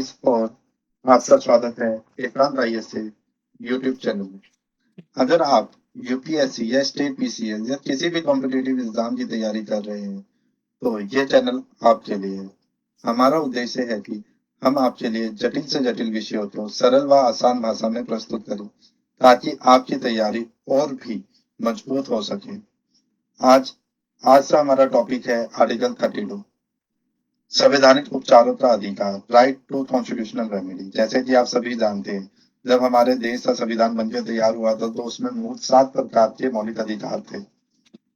Guys और आपका स्वागत है एकांत आईएएस से यूट्यूब चैनल में। अगर आप यूपीएससी या स्टेट पीसीएस या किसी भी कॉम्पिटिटिव एग्जाम की तैयारी कर रहे हैं तो ये चैनल आपके लिए है। हमारा उद्देश्य है कि हम आपके लिए जटिल से जटिल विषयों को सरल व आसान भाषा में प्रस्तुत करें ताकि आपकी तैयारी और भी मजबूत हो सके। आज आज का हमारा टॉपिक है आर्टिकल 32, संवैधानिक उपचारों का अधिकार, राइट टू कॉन्स्टिट्यूशनल रेमेडी। जैसे कि आप सभी जानते हैं, जब हमारे देश का संविधान बनकर तैयार हुआ था तो उसमें मूल 7 प्रकार के मौलिक अधिकार थे,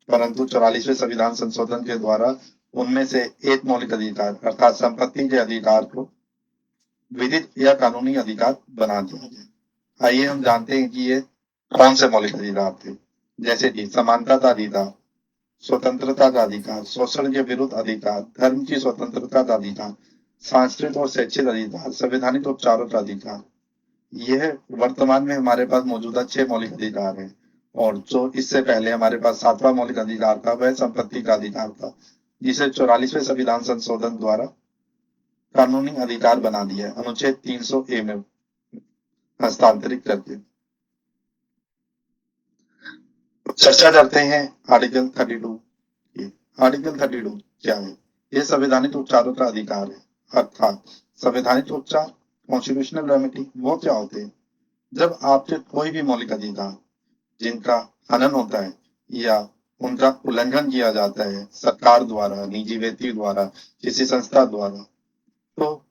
परंतु 44वें संविधान संशोधन के द्वारा उनमें से एक मौलिक अधिकार अर्थात संपत्ति के अधिकार को विधिक या कानूनी अधिकार बना दिया गया। आइए हम जानते हैं कि ये कौन से मौलिक अधिकार थे। जैसे कि समानता का अधिकार, स्वतंत्रता का अधिकार, शोषण के विरुद्ध अधिकार, धर्म की स्वतंत्रता का अधिकार, सांस्कृतिक और शैक्षिक अधिकार, संवैधानिक उपचारों का अधिकार। यह वर्तमान में हमारे पास मौजूदा 6 मौलिक अधिकार है और जो इससे पहले हमारे पास 7वां मौलिक अधिकार था वह संपत्ति का अधिकार था, जिसे 44वें संविधान संशोधन द्वारा कानूनी अधिकार बना दिया है अनुच्छेद 300A में हस्तांतरित करके। चर्चा करते हैं आर्टिकल 32 की। आर्टिकल 32 क्या है? यह संवैधानिक उपचारों का अधिकार है, अर्थात संवैधानिक उपचार कॉन्स्टिट्यूशनल रेमेडी वो क्या होते हैं? जब आपके कोई भी मौलिक अधिकार जिनका हनन होता है या उनका उल्लंघन किया जाता है सरकार द्वारा, निजी व्यक्ति द्वारा, किसी संस्था द्वारा, तो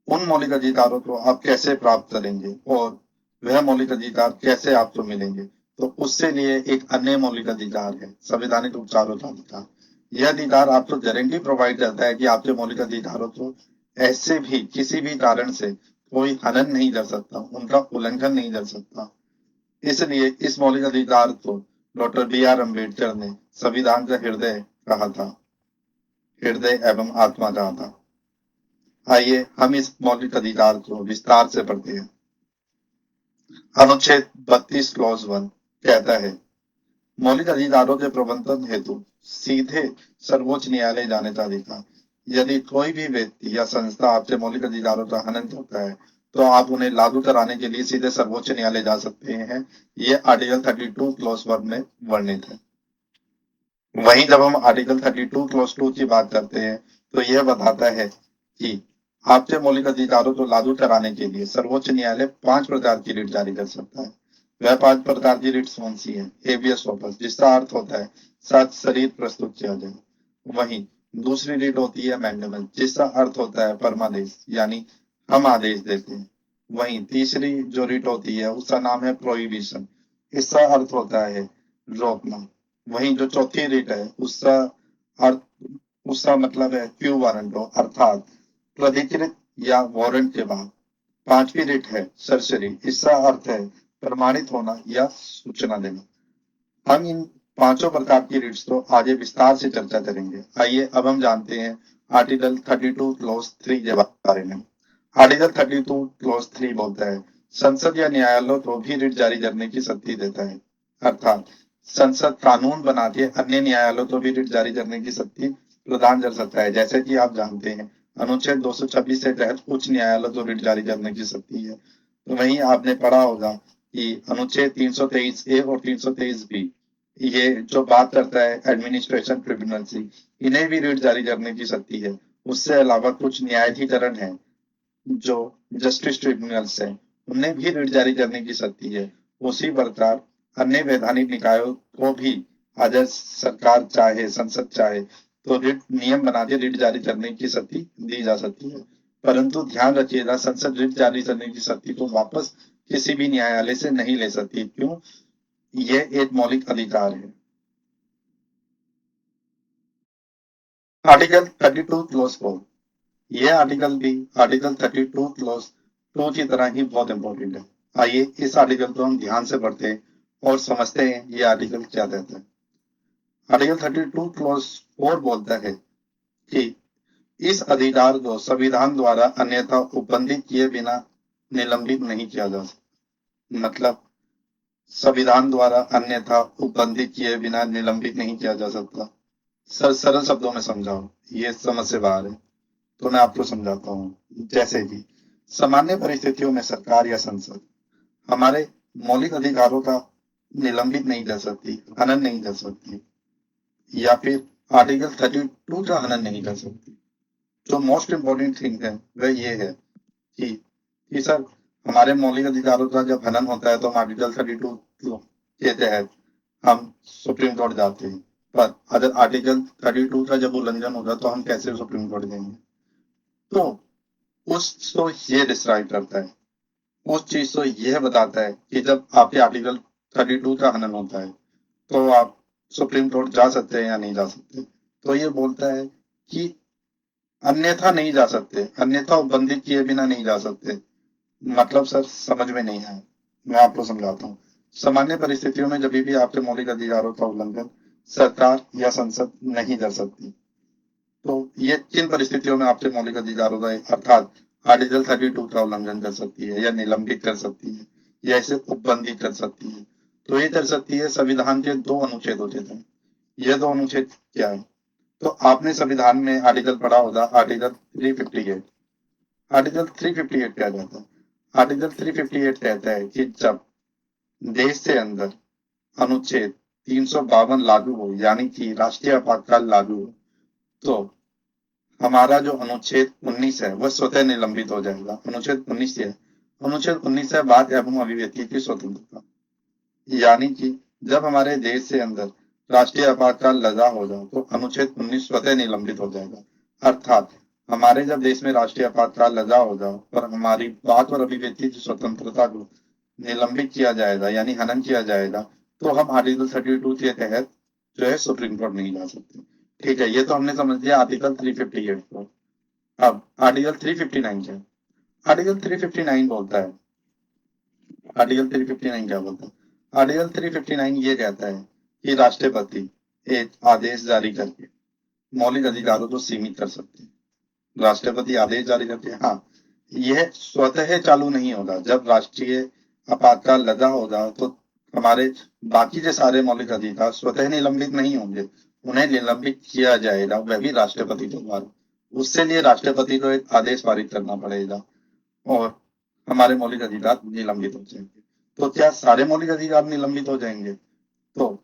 उन मौलिक अधिकारों को आप कैसे प्राप्त करेंगे और वह मौलिक अधिकार कैसे आपको मिलेंगे? तो उससे लिए एक अन्य मौलिक अधिकार है संवैधानिक उपचारों का अधिकार। यह अधिकार आपको गारंटी प्रोवाइड करता है कि आपके मौलिक अधिकारों को ऐसे भी किसी भी कारण से कोई हनन नहीं कर सकता, उनका उल्लंघन नहीं कर सकता। इसलिए इस मौलिक अधिकार को डॉक्टर B.R. अम्बेडकर ने संविधान का हृदय कहा था, हृदय एवं आत्मा कहा था। आइए हम इस मौलिक अधिकार को विस्तार से पढ़ते हैं। अनुच्छेद 32 क्लॉज 1 कहता है, मौलिक अधिकारों के प्रबंधन हेतु सीधे सर्वोच्च न्यायालय जाने का अधिकार। यदि कोई भी व्यक्ति या संस्था आपके मौलिक अधिकारों का हनन करता है तो आप उन्हें लागू कराने के लिए सीधे सर्वोच्च न्यायालय जा सकते हैं। ये आर्टिकल 32 क्लॉज 1 में वर्णित है। वहीं जब हम आर्टिकल 32 क्लॉज 2 की बात करते हैं तो यह बताता है कि आपके मौलिक अधिकारों को लागू कराने के लिए सर्वोच्च न्यायालय 5 प्रकार की रिट जारी कर सकता है। वह 5 प्रकार की रिट कौन सी है? हेबियस कॉर्पस, जिसका अर्थ होता है सच शरीर प्रस्तुत किया जाए। वहीं दूसरी रिट होती है मैंडेमस, जिसका अर्थ होता है परमादेश, यानी हम आदेश देते हैं। वहीं तीसरी जो रिट होती है उसका नाम है प्रोहिबिशन, इसका अर्थ होता है रोकना। वहीं जो चौथी रिट है अर्थ उसका मतलब है क्यू वारंटो, अर्थात प्राधिकृत या वारंट के बाद। पांचवी रिट है सरसरी, इसका अर्थ है प्रमाणित होना या सूचना देना। हम इन पांचों प्रकार की रिट्स को आगे विस्तार से चर्चा करेंगे। आइए अब हम जानते हैं आर्टिकल 32 क्लॉज 3 के बारे में। आर्टिकल 32 क्लॉज 3 बोलता है, संसद या न्यायालय को भी रिट जारी करने की शक्ति देता है, अर्थात संसद कानून बना के अन्य न्यायालयों को भी रिट जारी करने की शक्ति प्रदान कर सकता है। जैसे कि आप जानते हैं अनुच्छेद 226 के तहत उच्च न्यायालय को रिट जारी करने की शक्ति है। तो वहीं आपने पढ़ा होगा कि अनुच्छेद 323A और 323B ये जो बात करता है एडमिनिस्ट्रेशन ट्रिब्यूनल से, इन्हें भी रिट जारी करने की शक्ति है। उससे अलावा कुछ न्यायाधिकरण है जो जस्टिस ट्रिब्यूनल्स है, उन्हें भी रिट जारी करने की शक्ति है। उसी प्रकार अन्य वैधानिक निकायों को भी अगर सरकार चाहे, संसद चाहे तो रिट नियम बना के रिट जारी करने की शक्ति दी जा सकती है। परंतु ध्यान रखिएगा, संसद रिट जारी करने की शक्ति को वापस किसी भी न्यायालय से नहीं ले सकती। क्यों? यह एक मौलिक अधिकार है। आर्टिकल 32 क्लॉज 4, यह आर्टिकल भी आर्टिकल 32 क्लॉज 2 की तरह ही बहुत इंपॉर्टेंट है। आइए इस आर्टिकल को हम ध्यान से पढ़ते हैं और समझते हैं ये आर्टिकल क्या कहता है। आर्टिकल 32 क्लॉज 4 बोलता है कि इस अधिकार को संविधान द्वारा अन्यथा उपबंधित किए बिना निलंबित नहीं किया जा सकता। मतलब संविधान द्वारा अन्यथा उपबंधित किए बिना निलंबित नहीं किया जा सकता। सरल शब्दों में समझाओ, ये समझ से बाहर है। तो मैं आपको समझाता हूँ। जैसे कि सामान्य परिस्थितियों में सरकार या संसद हमारे मौलिक अधिकारों का निलंबित नहीं कर सकती, हनन नहीं कर सकती, या फिर आर्टिकल 32 का हनन नहीं कर सकती। जो मोस्ट इम्पोर्टेंट थिंग है वह ये है कि सर हमारे मौलिक अधिकारों का जब हनन होता है तो हम आर्टिकल 32 के तहत हम सुप्रीम कोर्ट जाते हैं, पर अगर आर्टिकल 32 का जब उल्लंघन होगा तो हम कैसे सुप्रीम कोर्ट जाएंगे? तो उस तो ये डिस्क्राइब करता है, उस चीज तो यह बताता है कि जब आपके आर्टिकल 32 का हनन होता है तो आप सुप्रीम कोर्ट जा सकते हैं या नहीं जा सकते। तो ये बोलता है कि अन्यथा नहीं जा सकते, अन्यथा उपबंधित किए बिना नहीं जा सकते। मतलब सर समझ में नहीं आया, मैं आपको समझाता हूँ। सामान्य परिस्थितियों में जब भी आपके मौलिक अधिकारों का उल्लंघन सरकार या संसद नहीं कर सकती। तो ये किन परिस्थितियों में आपके मौलिक अधिकारों का अर्थात आर्टिकल 32 का उल्लंघन कर सकती है या निलंबित कर सकती है या इसे उपबंधित कर सकती है? तो ये कर सकती है संविधान के 2 अनुच्छेद होते थे। ये 2 अनुच्छेद क्या है? तो आपने संविधान में आर्टिकल पढ़ा होगा, आर्टिकल 358। आर्टिकल 358 क्या कहता है? आर्टिकल 358 कहता है कि जब देश से अंदर अनुच्छेद 352 लागू हो, यानी कि राष्ट्रीय आपातकाल लागू हो, तो हमारा जो अनुच्छेद 19 है वह स्वतः निलंबित हो जाएगा। अनुच्छेद 19 है, अनुच्छेद 19 है वाद एवं अभिव्यक्ति की स्वतंत्रता, यानी कि जब हमारे देश से अंदर राष्ट्रीय आपातकाल लगा हो जाए तो अनुच्छेद 19 स्वतः निलंबित हो जाएगा। अर्थात हमारे जब देश में राष्ट्रीय आपातकाल लगा हो जाए और हमारी बात और अभिव्यक्ति की स्वतंत्रता को निलंबित किया जाएगा यानी हनन किया जाएगा, तो हम आर्टिकल 32 के तहत जो है सुप्रीम कोर्ट नहीं जा सकते। ठीक है, ये तो हमने समझ लिया आर्टिकल 358 को। अब आर्टिकल 359 क्या है? आर्टिकल 359 बोलता है, आर्टिकल 359 क्या बोलता है? आर्टिकल 359 ये कहता है कि राष्ट्रपति एक आदेश जारी करके मौलिक अधिकारों को सीमित कर सकते हैं। राष्ट्रपति आदेश जारी करते हैं, हाँ, यह स्वतः चालू नहीं होगा। जब राष्ट्रीय आपातकाल लगा होगा तो हमारे बाकी के सारे मौलिक अधिकार स्वतः निलंबित नहीं होंगे, उन्हें निलंबित किया जाएगा, वह भी राष्ट्रपति के द्वारा। उससे लिए राष्ट्रपति को एक आदेश पारित करना पड़ेगा और हमारे मौलिक अधिकार निलंबित हो जाएंगे। तो क्या सारे मौलिक अधिकार निलंबित हो जाएंगे? तो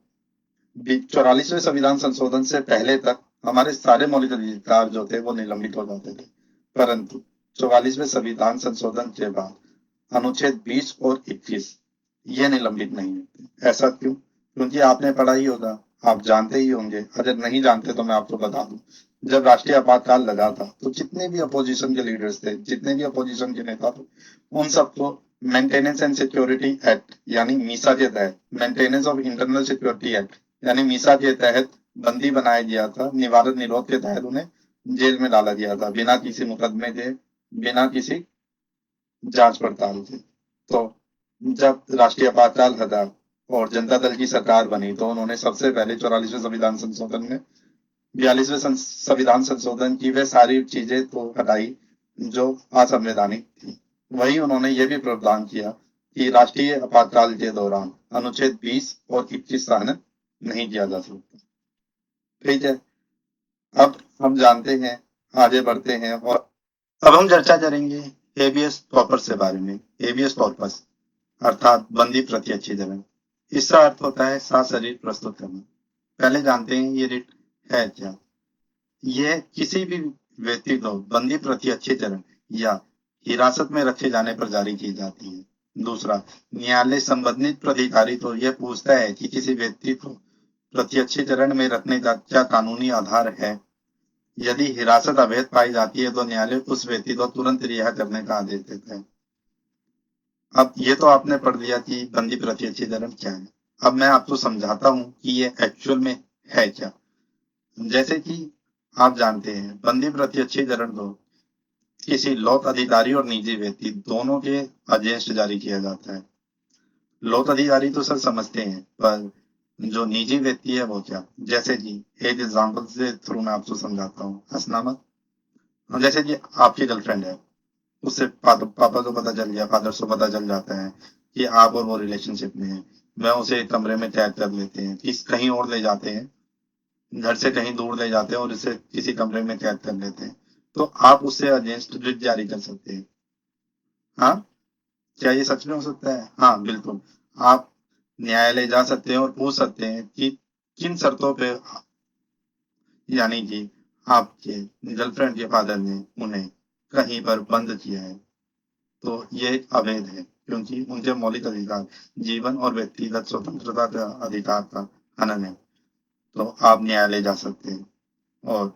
44वें संविधान संशोधन से पहले तक हमारे सारे मौलिक अधिकार जो थे वो निलंबित हो जाते थे, परंतु 44वें संविधान संशोधन के बाद अनुच्छेद 20 और 21 ये निलंबित नहीं होते। ऐसा क्यों? क्योंकि आपने पढ़ा ही होगा, आप जानते ही होंगे, अगर नहीं जानते तो मैं आपको बता दूं। जब राष्ट्रीय आपातकाल लगा था तो जितने भी अपोजिशन के लीडर्स थे, जितने भी अपोजिशन के नेता थे, उन सबको मेंटेनेंस एंड सिक्योरिटी एक्ट यानी मीसा के तहत, maintenance of internal security act यानी मीसा के तहत बंदी बनाया गया था। निवारण निरोध के तहत उन्हें जेल में डाला गया था बिना किसी मुकदमे के, बिना किसी जांच पड़ताल के। तो जब राष्ट्रीय आपातकाल हटा और जनता दल की सरकार बनी तो उन्होंने सबसे पहले 44वें संविधान संशोधन में 42वें संविधान संशोधन की वे सारी चीजें तो हटाई जो असंवैधानिक थी। वही उन्होंने ये भी प्रावधान किया कि राष्ट्रीय आपातकाल के दौरान अनुच्छेद 20 और 21 का हनन नहीं किया जा सकता। ठीक है, अब हम जानते हैं, आगे बढ़ते हैं और अब हम चर्चा करेंगे हेबियस कॉर्पस के बारे में। हेबियस कॉर्पस अर्थात बंदी प्रत्यक्षीकरण, इसका अर्थ होता है साशरीर प्रस्तुत करना। पहले जानते हैं ये रिट है क्या। यह किसी भी व्यक्ति को बंदी प्रत्यक्षीकरण या हिरासत में रखे जाने पर जारी की जाती है। दूसरा, न्यायालय संबंधित प्राधिकारी तो यह पूछता है कि किसी व्यक्ति को प्रत्यक्षीकरण में रखने का क्या कानूनी आधार है। यदि हिरासत अवैध पाई जाती है तो न्यायालय उस व्यक्ति को तुरंत रिहा करने का आदेश देता है। अब ये तो आपने पढ़ लिया कि बंदी प्रत्यक्षीकरण क्या है। अब मैं आपको समझाता हूं कि ये एक्चुअल में है क्या। जैसे कि आप जानते हैं बंदी प्रत्यक्षीकरण को किसी लोक अधिकारी और निजी व्यक्ति दोनों के अगेंस्ट जारी किया जाता है। लोक अधिकारी तो सर समझते हैं, पर जो निजी व्यक्ति है वो क्या। जैसे कि एक एग्जाम्पल से थ्रू मैं आपको समझाता हूँ, हंसना मत। जैसे कि आपकी गर्लफ्रेंड है, उससे पापा को पता चल गया, फादर को पता चल जाता है कि आप और वो रिलेशनशिप में है। वह उसे एक कमरे में कैद कर लेते हैं, किस कहीं और ले जाते हैं, घर से कहीं दूर ले जाते हैं और इसे किसी कमरे में कैद कर लेते हैं। तो आप उससे अगेंस्ट रिट जारी कर सकते हैं। हाँ, क्या ये सच में हो सकता है? हाँ, बिल्कुल। आप न्यायालय जा सकते हैं और पूछ सकते हैं कि किन शर्तों पे, यानी कि आपके गर्लफ्रेंड के फादर ने उन्हें कहीं पर बंद किया है, तो ये अवैध है, क्योंकि उनके मौलिक अधिकार जीवन और व्यक्तिगत स्वतंत्रता का अधिकार का हनन है। तो आप न्यायालय जा सकते हैं, और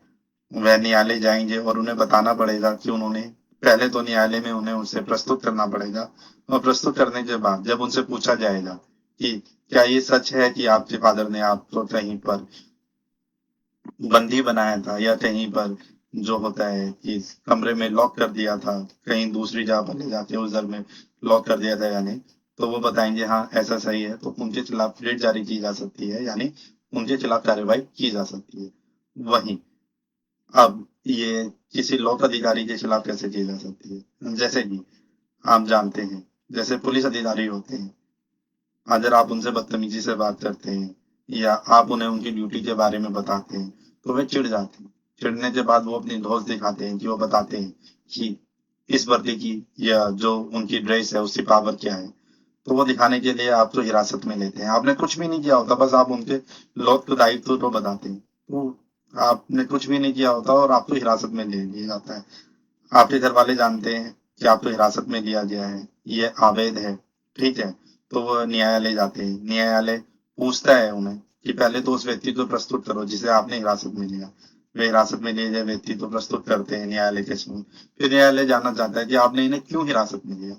वह न्यायालय जाएंगे और उन्हें बताना पड़ेगा कि उन्होंने, पहले तो न्यायालय में उन्हें उसे प्रस्तुत करना पड़ेगा, और प्रस्तुत करने के बाद जब उनसे पूछा जाएगा कि क्या ये सच है कि आपके फादर ने आपको कहीं पर बंदी बनाया था, या कहीं पर जो होता है कि कमरे में लॉक कर दिया था, कहीं दूसरी जगह पर ले जाके उस घर में लॉक कर दिया था, यानी तो वो बताएंगे हाँ ऐसा सही है, तो उनके खिलाफ रिट जारी की जा सकती है, यानी उनके खिलाफ कार्रवाई की जा सकती है। वहीं अब ये किसी लोक अधिकारी के खिलाफ कैसे की जा सकती है? जैसे कि आप जानते हैं, जैसे पुलिस अधिकारी होते हैं, अगर आप उनसे बदतमीजी से बात करते हैं या आप उन्हें उनकी ड्यूटी के बारे में बताते हैं, तो वे चिढ़ जाते हैं। चिढ़ने के बाद वो अपनी धौंस दिखाते हैं कि वो बताते हैं कि इस वर्दी की या जो उनकी ड्रेस है उसकी पावर क्या है। तो वो दिखाने के लिए आपको हिरासत में लेते हैं। आपने कुछ भी नहीं किया होता, बस आप उनके लोक दायित्व को बताते हैं, तो आपने कुछ भी नहीं किया होता और आपको हिरासत में ले लिया जाता है। आपके घर वाले जानते हैं कि आपको हिरासत में लिया गया है, ये अवैध है, ठीक है। तो वो न्यायालय जाते हैं, न्यायालय पूछता है उन्हें कि पहले तो उस व्यक्ति को प्रस्तुत करो जिसे आपने हिरासत में लिया। वे हिरासत में लिए गए व्यक्ति को प्रस्तुत करते हैं न्यायालय के समूह। फिर न्यायालय जानना चाहता है कि आपने इन्हें क्यों हिरासत में लिया।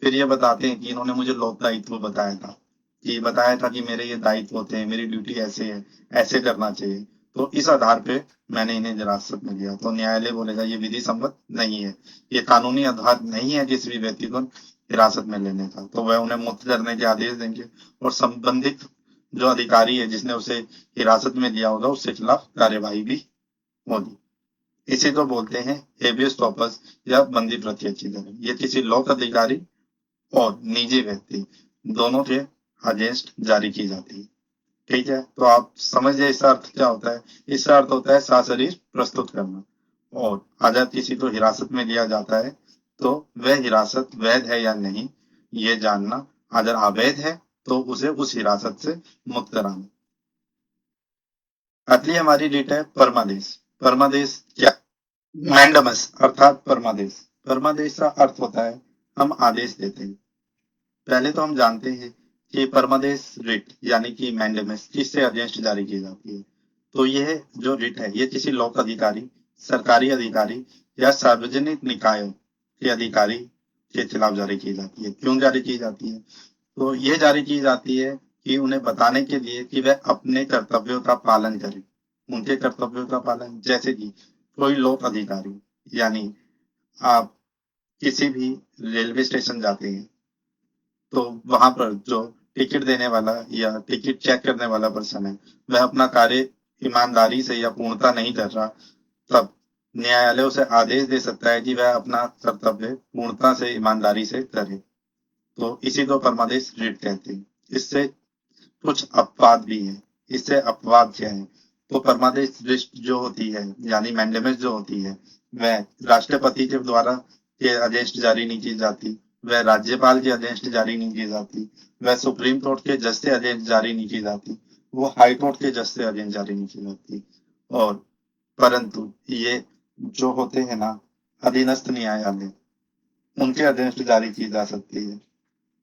फिर ये बताते हैं कि इन्होंने मुझे लोक दायित्व बताया था, कि बताया था कि मेरे ये दायित्व होते हैं, मेरी ड्यूटी ऐसे है, ऐसे करना चाहिए, तो इस आधार पे मैंने इन्हें हिरासत में लिया। तो न्यायालय बोलेगा ये विधि सम्मत नहीं है, ये कानूनी आधार नहीं है किसी भी व्यक्ति को हिरासत में लेने का। तो वह उन्हें मुक्त करने के आदेश देंगे, और संबंधित जो अधिकारी है जिसने उसे हिरासत में लिया होगा उसके खिलाफ कार्यवाही भी होगी। इसी को बोलते हैं हेबियस कॉर्पस या बंदी प्रत्यक्षीकरण। ये किसी लोक अधिकारी और निजी व्यक्ति दोनों के अगेंस्ट जारी की जाती है। ठीक है, तो आप समझ गए इसका अर्थ क्या होता है? इसका अर्थ होता है साशरीर प्रस्तुत करना। और अगर किसी को हिरासत में लिया जाता है तो वह हिरासत वैध है या नहीं ये जानना, अगर अवैध है तो उसे उस हिरासत से मुक्त कराना। अगली हमारी डेट है परमादेश। परमादेश क्या? मैंडमस अर्थात परमादेश। परमादेश का अर्थ होता है हम आदेश देते हैं। पहले तो हम जानते हैं कि परमादेश रिट यानी कि मैंडेमस किससे अगेंस्ट जारी की जाती है। तो यह जो रिट है ये किसी लोक अधिकारी, सरकारी अधिकारी या सार्वजनिक निकायों के अधिकारी के खिलाफ जारी की जाती है। क्यों जारी की जाती है? तो यह जारी की जाती है कि उन्हें बताने के लिए कि वह अपने कर्तव्यों का पालन करें। उनके कर्तव्यों का पालन, जैसे कि कोई लोक अधिकारी, यानी आप किसी भी रेलवे स्टेशन जाते हैं तो वहां पर जो टिकट देने वाला या टिकट चेक करने वाला पर्सन है वह अपना कार्य ईमानदारी से या पूर्णता नहीं कर रहा, तब न्यायालय उसे आदेश दे सकता है कि वह अपना कर्तव्य पूर्णता से ईमानदारी से करे। तो इसी को परमादेश रिट कहते हैं। इससे कुछ अपवाद भी हैं। इससे अपवाद क्या है? तो परमादेश रिट जो होती है यानी मैंडेमस जो होती है वह राष्ट्रपति के द्वारा के अगेंस्ट जारी नहीं की जाती, वह राज्यपाल के अगेंस्ट जारी नहीं की जाती, वह सुप्रीम कोर्ट के जज से अगेंस्ट जारी नहीं की जाती, वो हाई कोर्ट के जज से अगेंस्ट जारी नहीं की जाती। और परंतु ये जो होते हैं ना अधीनस्थ न्यायालय, उनके अगेंस्ट जारी की जा सकती है।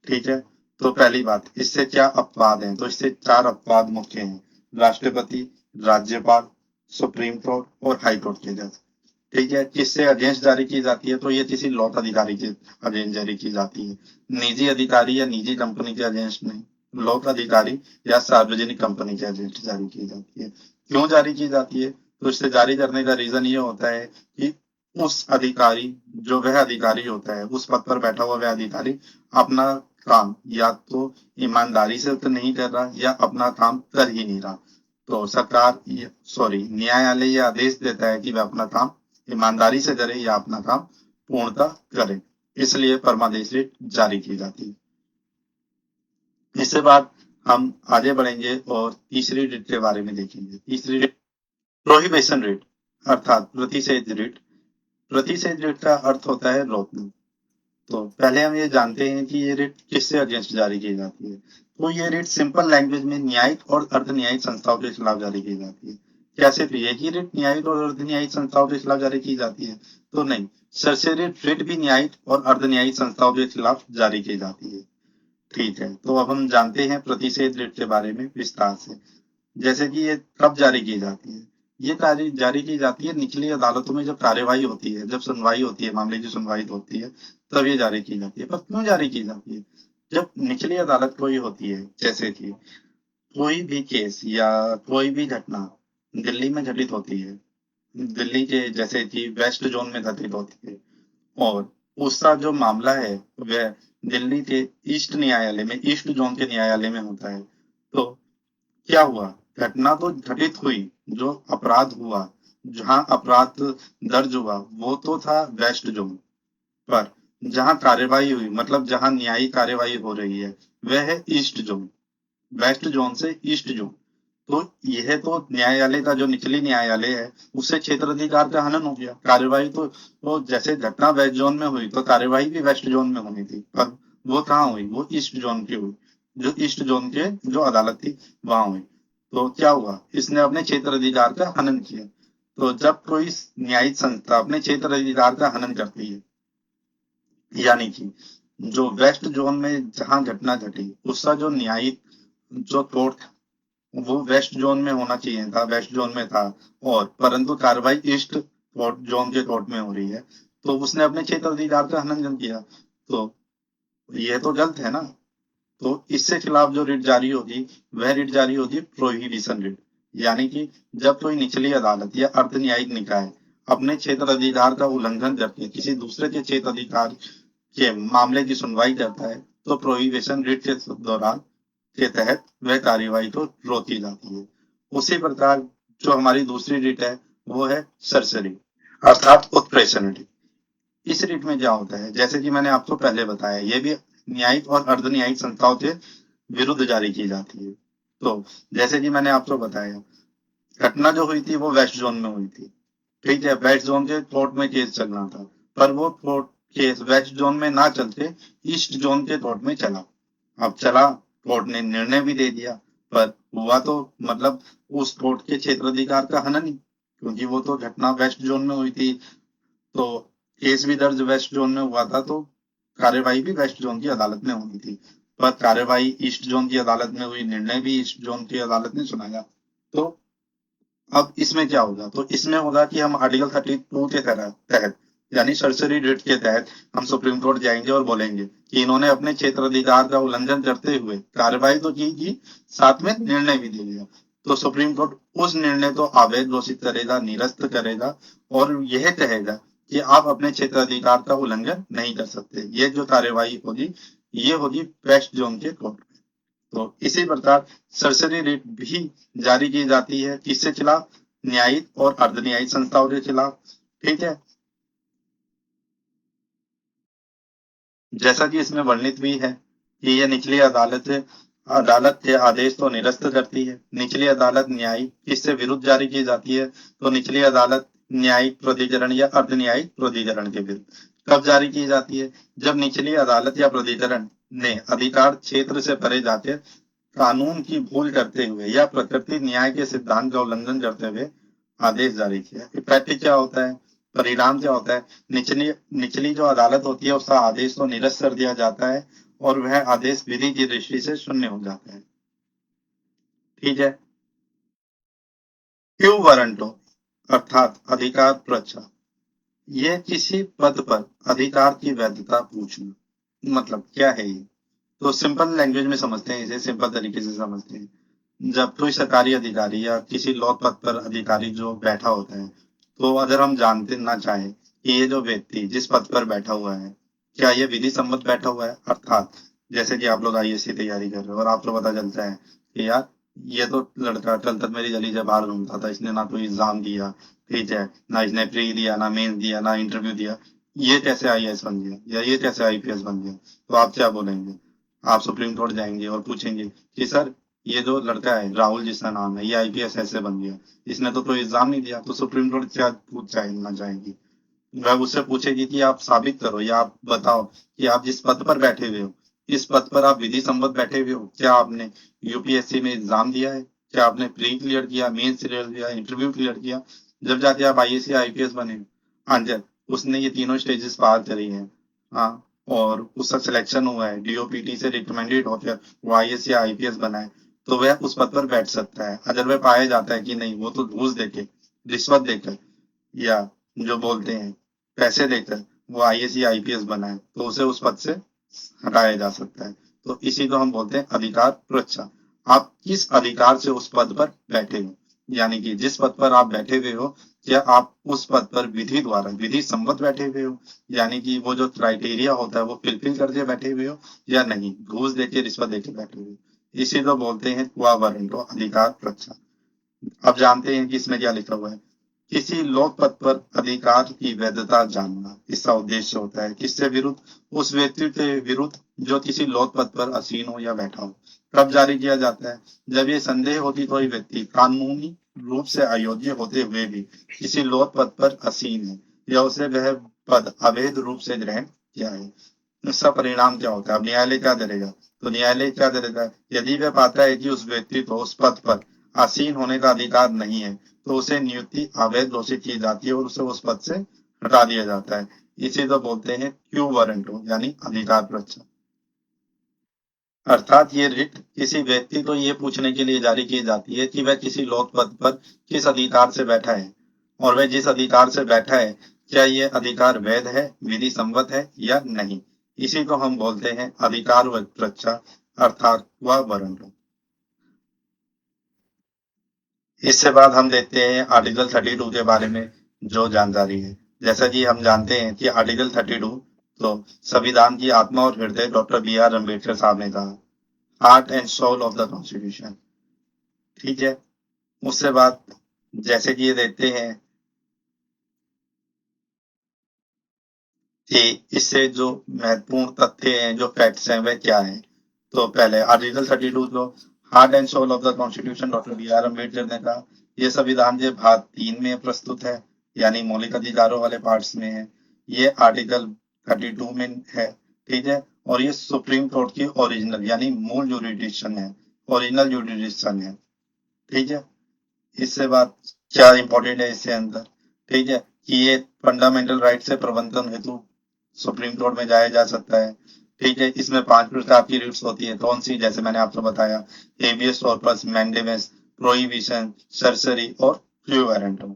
ठीक है, तो पहली बात, इससे क्या अपवाद हैं? तो इससे 4 अपवाद मुख्य हैं: राष्ट्रपति, राज्यपाल, सुप्रीम कोर्ट और हाई कोर्ट के जज। ठीक है, किससे अगेंस्ट जारी की जाती है? तो ये किसी लोक अधिकारी के अगेंस्ट जारी की जाती है, निजी अधिकारी या निजी कंपनी के अगेंस्ट नहीं। लोक अधिकारी या सार्वजनिक कंपनी के अगेंस्ट जारी की जाती है। क्यों जारी की जाती है? तो इससे जारी करने का रीजन ये होता है कि उस अधिकारी, जो वह अधिकारी होता है, उस पद पर बैठा हुआ वह अधिकारी अपना काम या तो ईमानदारी से तो नहीं कर रहा या अपना काम कर ही नहीं रहा। तो सरकार, सॉरी, न्यायालय ये आदेश देता है कि वह अपना काम ईमानदारी से करे या अपना काम पूर्णतः करे, इसलिए परमादेश रिट जारी की जाती है। इसके बाद हम आगे बढ़ेंगे और तीसरी रिट के बारे में देखेंगे। तीसरी रिट प्रोहिबिशन रिट अर्थात प्रतिषेध रिट। प्रतिषेध रिट का अर्थ होता है रोकना। तो पहले हम ये जानते हैं कि ये रिट किससे अगेंस्ट जारी की जाती है। तो ये रिट सिंपल लैंग्वेज में न्यायिक और अर्ध न्यायिक संस्थाओं के खिलाफ जारी की जाती है। क्या सिर्फ यही रिट न्यायिक और अर्ध न्यायिक संस्थाओं के खिलाफ जारी की जाती है? तो नहीं, सरसरी रिट भी न्यायिक और अर्ध न्यायिक संस्थाओं के खिलाफ जारी की जाती है। ठीक है, तो अब हम जानते हैं प्रतिषेध रिट के बारे में विस्तार से। जैसे कि ये कब जारी की जाती है? ये जारी की जाती है निचली अदालतों में जब कार्यवाही होती है, जब सुनवाई होती है, मामले की सुनवाई होती है, तब ये जारी की जाती है। पर क्यों जारी की जाती है? जब निचली अदालत कोई होती है, जैसे कि कोई भी केस या कोई भी घटना दिल्ली में घटित होती है, दिल्ली के जैसे कि वेस्ट जोन में घटित होती है, और उसका जो मामला है वह दिल्ली के ईस्ट न्यायालय में, ईस्ट जोन के न्यायालय में होता है, तो क्या हुआ? घटना तो घटित हुई, जो अपराध हुआ, जहां अपराध दर्ज हुआ, वो तो था वेस्ट जोन, पर जहां कार्यवाही हुई, मतलब जहां न्यायिक कार्यवाही हो रही है, वह है ईस्ट जोन। वेस्ट जोन से ईस्ट जोन, तो यह तो न्यायालय का जो निचली न्यायालय है, उससे क्षेत्र अधिकार का हनन हो गया। कार्यवाही तो जैसे घटना वेस्ट जोन में हुई, तो कार्यवाही भी वेस्ट जोन में होनी थी, पर वो कहाँ हुई? वो ईस्ट जोन की हुई, जो ईस्ट जोन के जो अदालत थी वहां हुई। तो क्या हुआ? इसने अपने क्षेत्र अधिकार का हनन किया। तो जब कोई न्यायिक संस्था अपने क्षेत्र अधिकार का हनन करती है, यानी कि जो वेस्ट जोन में जहां घटना घटी, उसका जो न्यायिक जो कोर्ट, वो वेस्ट जोन में होना चाहिए था, वेस्ट जोन में था, और परंतु कार्रवाई ईस्ट कोर्ट जोन के कोर्ट में हो रही है, तो उसने अपने क्षेत्र अधिकार का हनन किया। तो यह तो गलत है ना। तो इससे खिलाफ जो रिट जारी होगी, वह रिट जारी होगी प्रोहिबिशन रिट। यानी कि जब कोई निचली अदालत या अर्ध न्यायिक निकाय अपने क्षेत्र अधिकार का उल्लंघन करके किसी दूसरे के क्षेत्र अधिकार के मामले की सुनवाई करता है, तो प्रोहिबिशन रिट के दौरान के तहत वह कार्यवाही को रोकी जाती है। उसी प्रकार जो हमारी दूसरी रिट है, वो है सरसरी, अर्थात उत्प्रेषण रिट। इस रिट में क्या होता है? जैसे कि मैंने आपको पहले बताया, ये भी न्यायिक और अर्ध न्यायिक संस्थाओं के विरुद्ध जारी की जाती है। तो जैसे कि मैंने आपको बताया, घटना जो हुई थी वो वेस्ट जोन में हुई थी। ठीक है, वेस्ट जोन के कोर्ट में केस चल रहा था, पर वो कोर्ट केस वेस्ट जोन में ना चलते ईस्ट जोन के कोर्ट में चला। अब चला, कोर्ट ने निर्णय भी दे दिया, पर हुआ तो मतलब उस कोर्ट के क्षेत्राधिकार का हनन ही, क्योंकि वो तो घटना वेस्ट जोन में हुई थी, तो केस भी दर्ज वेस्ट जोन में हुआ था, तो कार्यवाही भी वेस्ट जोन की अदालत में होनी थी। पर कार्यवाही ईस्ट जोन की अदालत में हुई, निर्णय भी ईस्ट जोन की अदालत ने सुनाया। तो अब इसमें क्या होगा? तो इसमें होगा कि हम आर्टिकल 32 के तहत, यानी सरसरी रिट के तहत हम सुप्रीम कोर्ट जाएंगे और बोलेंगे कि इन्होंने अपने क्षेत्र अधिकार का उल्लंघन करते हुए कार्रवाई तो की, साथ में निर्णय भी दे दिया। तो सुप्रीम कोर्ट उस निर्णय को अवैध घोषित करेगा, निरस्त करेगा, और यह कहेगा कि आप अपने क्षेत्र अधिकार का उल्लंघन नहीं कर सकते। ये जो कार्यवाही होगी, ये होगी वेस्ट जोन के कोर्ट। तो इसी प्रकार सरसरी रिट भी जारी की जाती है, किसके खिलाफ? न्यायिक और अर्ध न्यायिक संस्थाओं के खिलाफ। ठीक है, जैसा कि इसमें वर्णित भी है कि यह निचली अदालत अदालत के आदेश को निरस्त करती है। निचली अदालत न्यायिक किससे विरुद्ध जारी की जाती है? तो निचली अदालत न्यायिक प्राधिकरण या अर्ध न्यायिक प्राधिकरण के विरुद्ध। कब जारी की जाती है? जब निचली अदालत या प्राधिकरण ने अधिकार क्षेत्र से परे जाकर कानून की भूल करते हुए या प्रकृति न्याय के सिद्धांत का उल्लंघन करते हुए आदेश जारी किया। इफेक्ट क्या होता है? परिणाम क्या होता है? निचली निचली जो अदालत होती है, उसका आदेश तो निरस्त कर दिया जाता है, और वह आदेश विधि की दृष्टि से शून्य हो जाता है। ठीक है। क्यू वारंटो अर्थात अधिकार प्रच्छा, यह किसी पद पर अधिकार की वैधता पूछना। मतलब क्या है ये? तो सिंपल लैंग्वेज में समझते हैं, इसे सिंपल तरीके से समझते हैं। जब कोई सरकारी अधिकारी या किसी लॉ पद पर अधिकारी जो बैठा होता है, तो अगर हम जानते ना चाहे कि ये जो व्यक्ति जिस पद पर बैठा हुआ है, क्या ये विधि सम्मत बैठा हुआ है, अर्थात जैसे कि आप लोग आईएएस की तैयारी कर रहे हो और आपको पता चलता है कि यार ये तो लड़का कल तक मेरी गली से बाहर घूमता था, इसने ना कोई एग्जाम दिया, ठीक है, ना इसने प्री दिया, ना मेंस दिया, ना इंटरव्यू दिया, ये कैसे आईएएस बन गया या ये कैसे आईपीएस बन गया? तो आप क्या बोलेंगे? आप सुप्रीम कोर्ट जाएंगे और पूछेंगे कि सर, ये जो लड़का है राहुल जिसका नाम है, ये आईपीएस ऐसे बन गया, इसने तो कोई एग्जाम नहीं दिया। तो सुप्रीम कोर्ट क्या पूछ चाहना चाहेगी? वह उससे पूछेगी कि आप साबित करो या आप बताओ कि आप जिस पद पर बैठे हुए हो, इस पद पर आप विधि सम्मत बैठे हुए हो। क्या आपने यूपीएससी में एग्जाम दिया है? क्या आपने प्री क्लियर किया, मेंस क्लियर किया, इंटरव्यू क्लियर किया, जब जाके आप आईएएस या आईपीएस बने हो? हाँ जी, उसने ये तीनों स्टेजेस पार करी है। हाँ, और उसका सिलेक्शन हुआ है, डीओपीटी से रिकमेंडेड होकर वो आईएएस या आईपीएस बना है, तो वह उस पद पर बैठ सकता है। अगर वह पाया जाता है कि नहीं, वो तो घूस देके, रिश्वत देकर, या जो बोलते हैं पैसे देकर वो आईएएस या आईपीएस बना है, तो उसे उस पद से हटाया जा सकता है। तो इसी को हम बोलते हैं अधिकार सुरक्षा। आप किस अधिकार से उस पद पर बैठे हो, यानी कि जिस पद पर आप बैठे हुए हो, क्या आप उस पद पर विधि द्वारा विधि सम्मत बैठे हुए हो, यानी कि वो जो क्राइटेरिया होता है वो फिलफिल करके बैठे हुए हो, या नहीं घूस देके रिश्वत देके बैठे हुए हो। इसी को बोलते हैं क्वा वारंटो, अधिकार सुरक्षा। अब जानते हैं कि इसमें क्या लिखा हुआ है। किसी लोक पद पर अधिकार की वैधता जानना इसका उद्देश्य होता है। किससे विरुद्ध? उस व्यक्ति के विरुद्ध जो किसी लोक पद पर आसीन हो या बैठा हो। कब जारी किया जाता है? जब ये संदेह होती कोई व्यक्ति कानूनी रूप से अयोग्य होते हुए भी किसी लोक पद पर आसीन है, या उसे वह पद अवैध रूप से ग्रहण किया है। इसका परिणाम क्या होता है? अब न्यायालय क्या करेगा? तो न्यायालय क्या करेगा, यदि वह पाता है कि उस व्यक्ति को उस पद पर आसीन होने का अधिकार नहीं है, तो उसे नियुक्ति अवैध घोषित की जाती है और उसे उस पद से हटा दिया जाता है। इसे तो बोलते हैं क्यू वारंटो, यानी अधिकार सुरक्षा। अर्थात ये रिट किसी व्यक्ति को ये पूछने के लिए जारी की जाती है कि वह किसी लोक पद पर किस अधिकार से बैठा है, और वह जिस अधिकार से बैठा है, क्या यह अधिकार वैध है, विधि सम्मत है या नहीं। इसी को हम बोलते हैं अधिकार व सुरक्षा, अर्थात वह वारंट। इससे बाद हम देखते हैं आर्टिकल 32 के बारे में जो जानकारी है। जैसा कि हम जानते हैं कि आर्टिकल 32 तो संविधान की आत्मा और हृदय डॉक्टर बी आर अम्बेडकर साहब ने कहा, heart and soul of the constitution. ठीक है। उससे बाद जैसे कि ये देखते हैं कि इससे जो महत्वपूर्ण तथ्य हैं, जो फैक्ट्स हैं, वह क्या हैं। तो पहले आर्टिकल 32 जो heart and soul of the constitution doctor B R Ambedkar ने कहा, यह संविधान के भाग 3 में प्रस्तुत है, यानी मौलिक अधिकारों वाले पार्ट्स में है। ये आर्टिकल 32 में है। ठीक है। और ये सुप्रीम कोर्ट की ओरिजिनल यानी मूल जुरिडिक्शन है, ओरिजिनल जुरिडिक्शन है। ठीक है। इससे बात क्या इंपॉर्टेंट है इससे अंदर, ठीक है, कि ये फंडामेंटल राइट से प्रबंधन हेतु सुप्रीम कोर्ट में जाया जा सकता है। ठीक है। इसमें 5 प्रकार की रिट्स होती है। कौन सी? जैसे मैंने आपको बताया, हेबियस कॉर्पस, मैंडेमस, प्रोहिबिशन, सरसरी और क्यू वारंटम।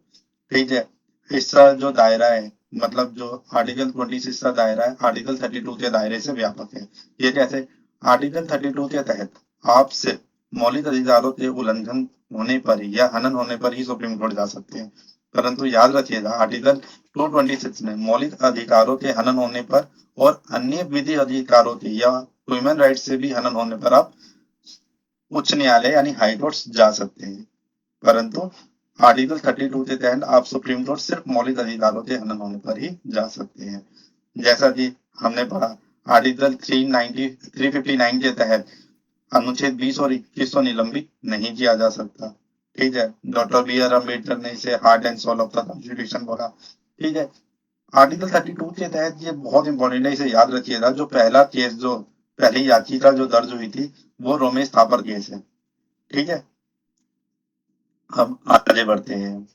ठीक है। इसका जो दायरा है, मतलब जो आर्टिकल 26 का दायरा है, आर्टिकल 32 के दायरे से व्यापक है। ये कैसे? आर्टिकल 32 के तहत आप सिर्फ मौलिक अधिकारों के उल्लंघन होने पर ही या हनन होने पर ही सुप्रीम कोर्ट जा सकते हैं। परंतु याद रखिएगा, आर्टिकल 226 में मौलिक अधिकारों के हनन होने पर और अन्य विधि अधिकारों के या ह्यूमन राइट से भी हनन होने पर आप उच्च न्यायालय यानी हाई कोर्ट जा सकते हैं। परंतु आर्टिकल 32 के तहत आप सुप्रीम कोर्ट सिर्फ मौलिक अधिकारों के हनन होने पर ही जा सकते हैं। जैसा कि हमने पढ़ा, आर्टिकल 359 के तहत अनुच्छेद 20 और 21 को निलंबित नहीं किया जा सकता। ठीक है। डॉक्टर बी आर अम्बेडकर ने इसे heart and soul of the constitution बोला। ठीक है। आर्टिकल 32 के तहत ये बहुत इंपॉर्टेंट है, इसे याद रखिएगा। जो पहला केस, जो पहली याचिका जो दर्ज हुई थी, वो रोमेश थापर केस है। ठीक है। हम आगे बढ़ते हैं।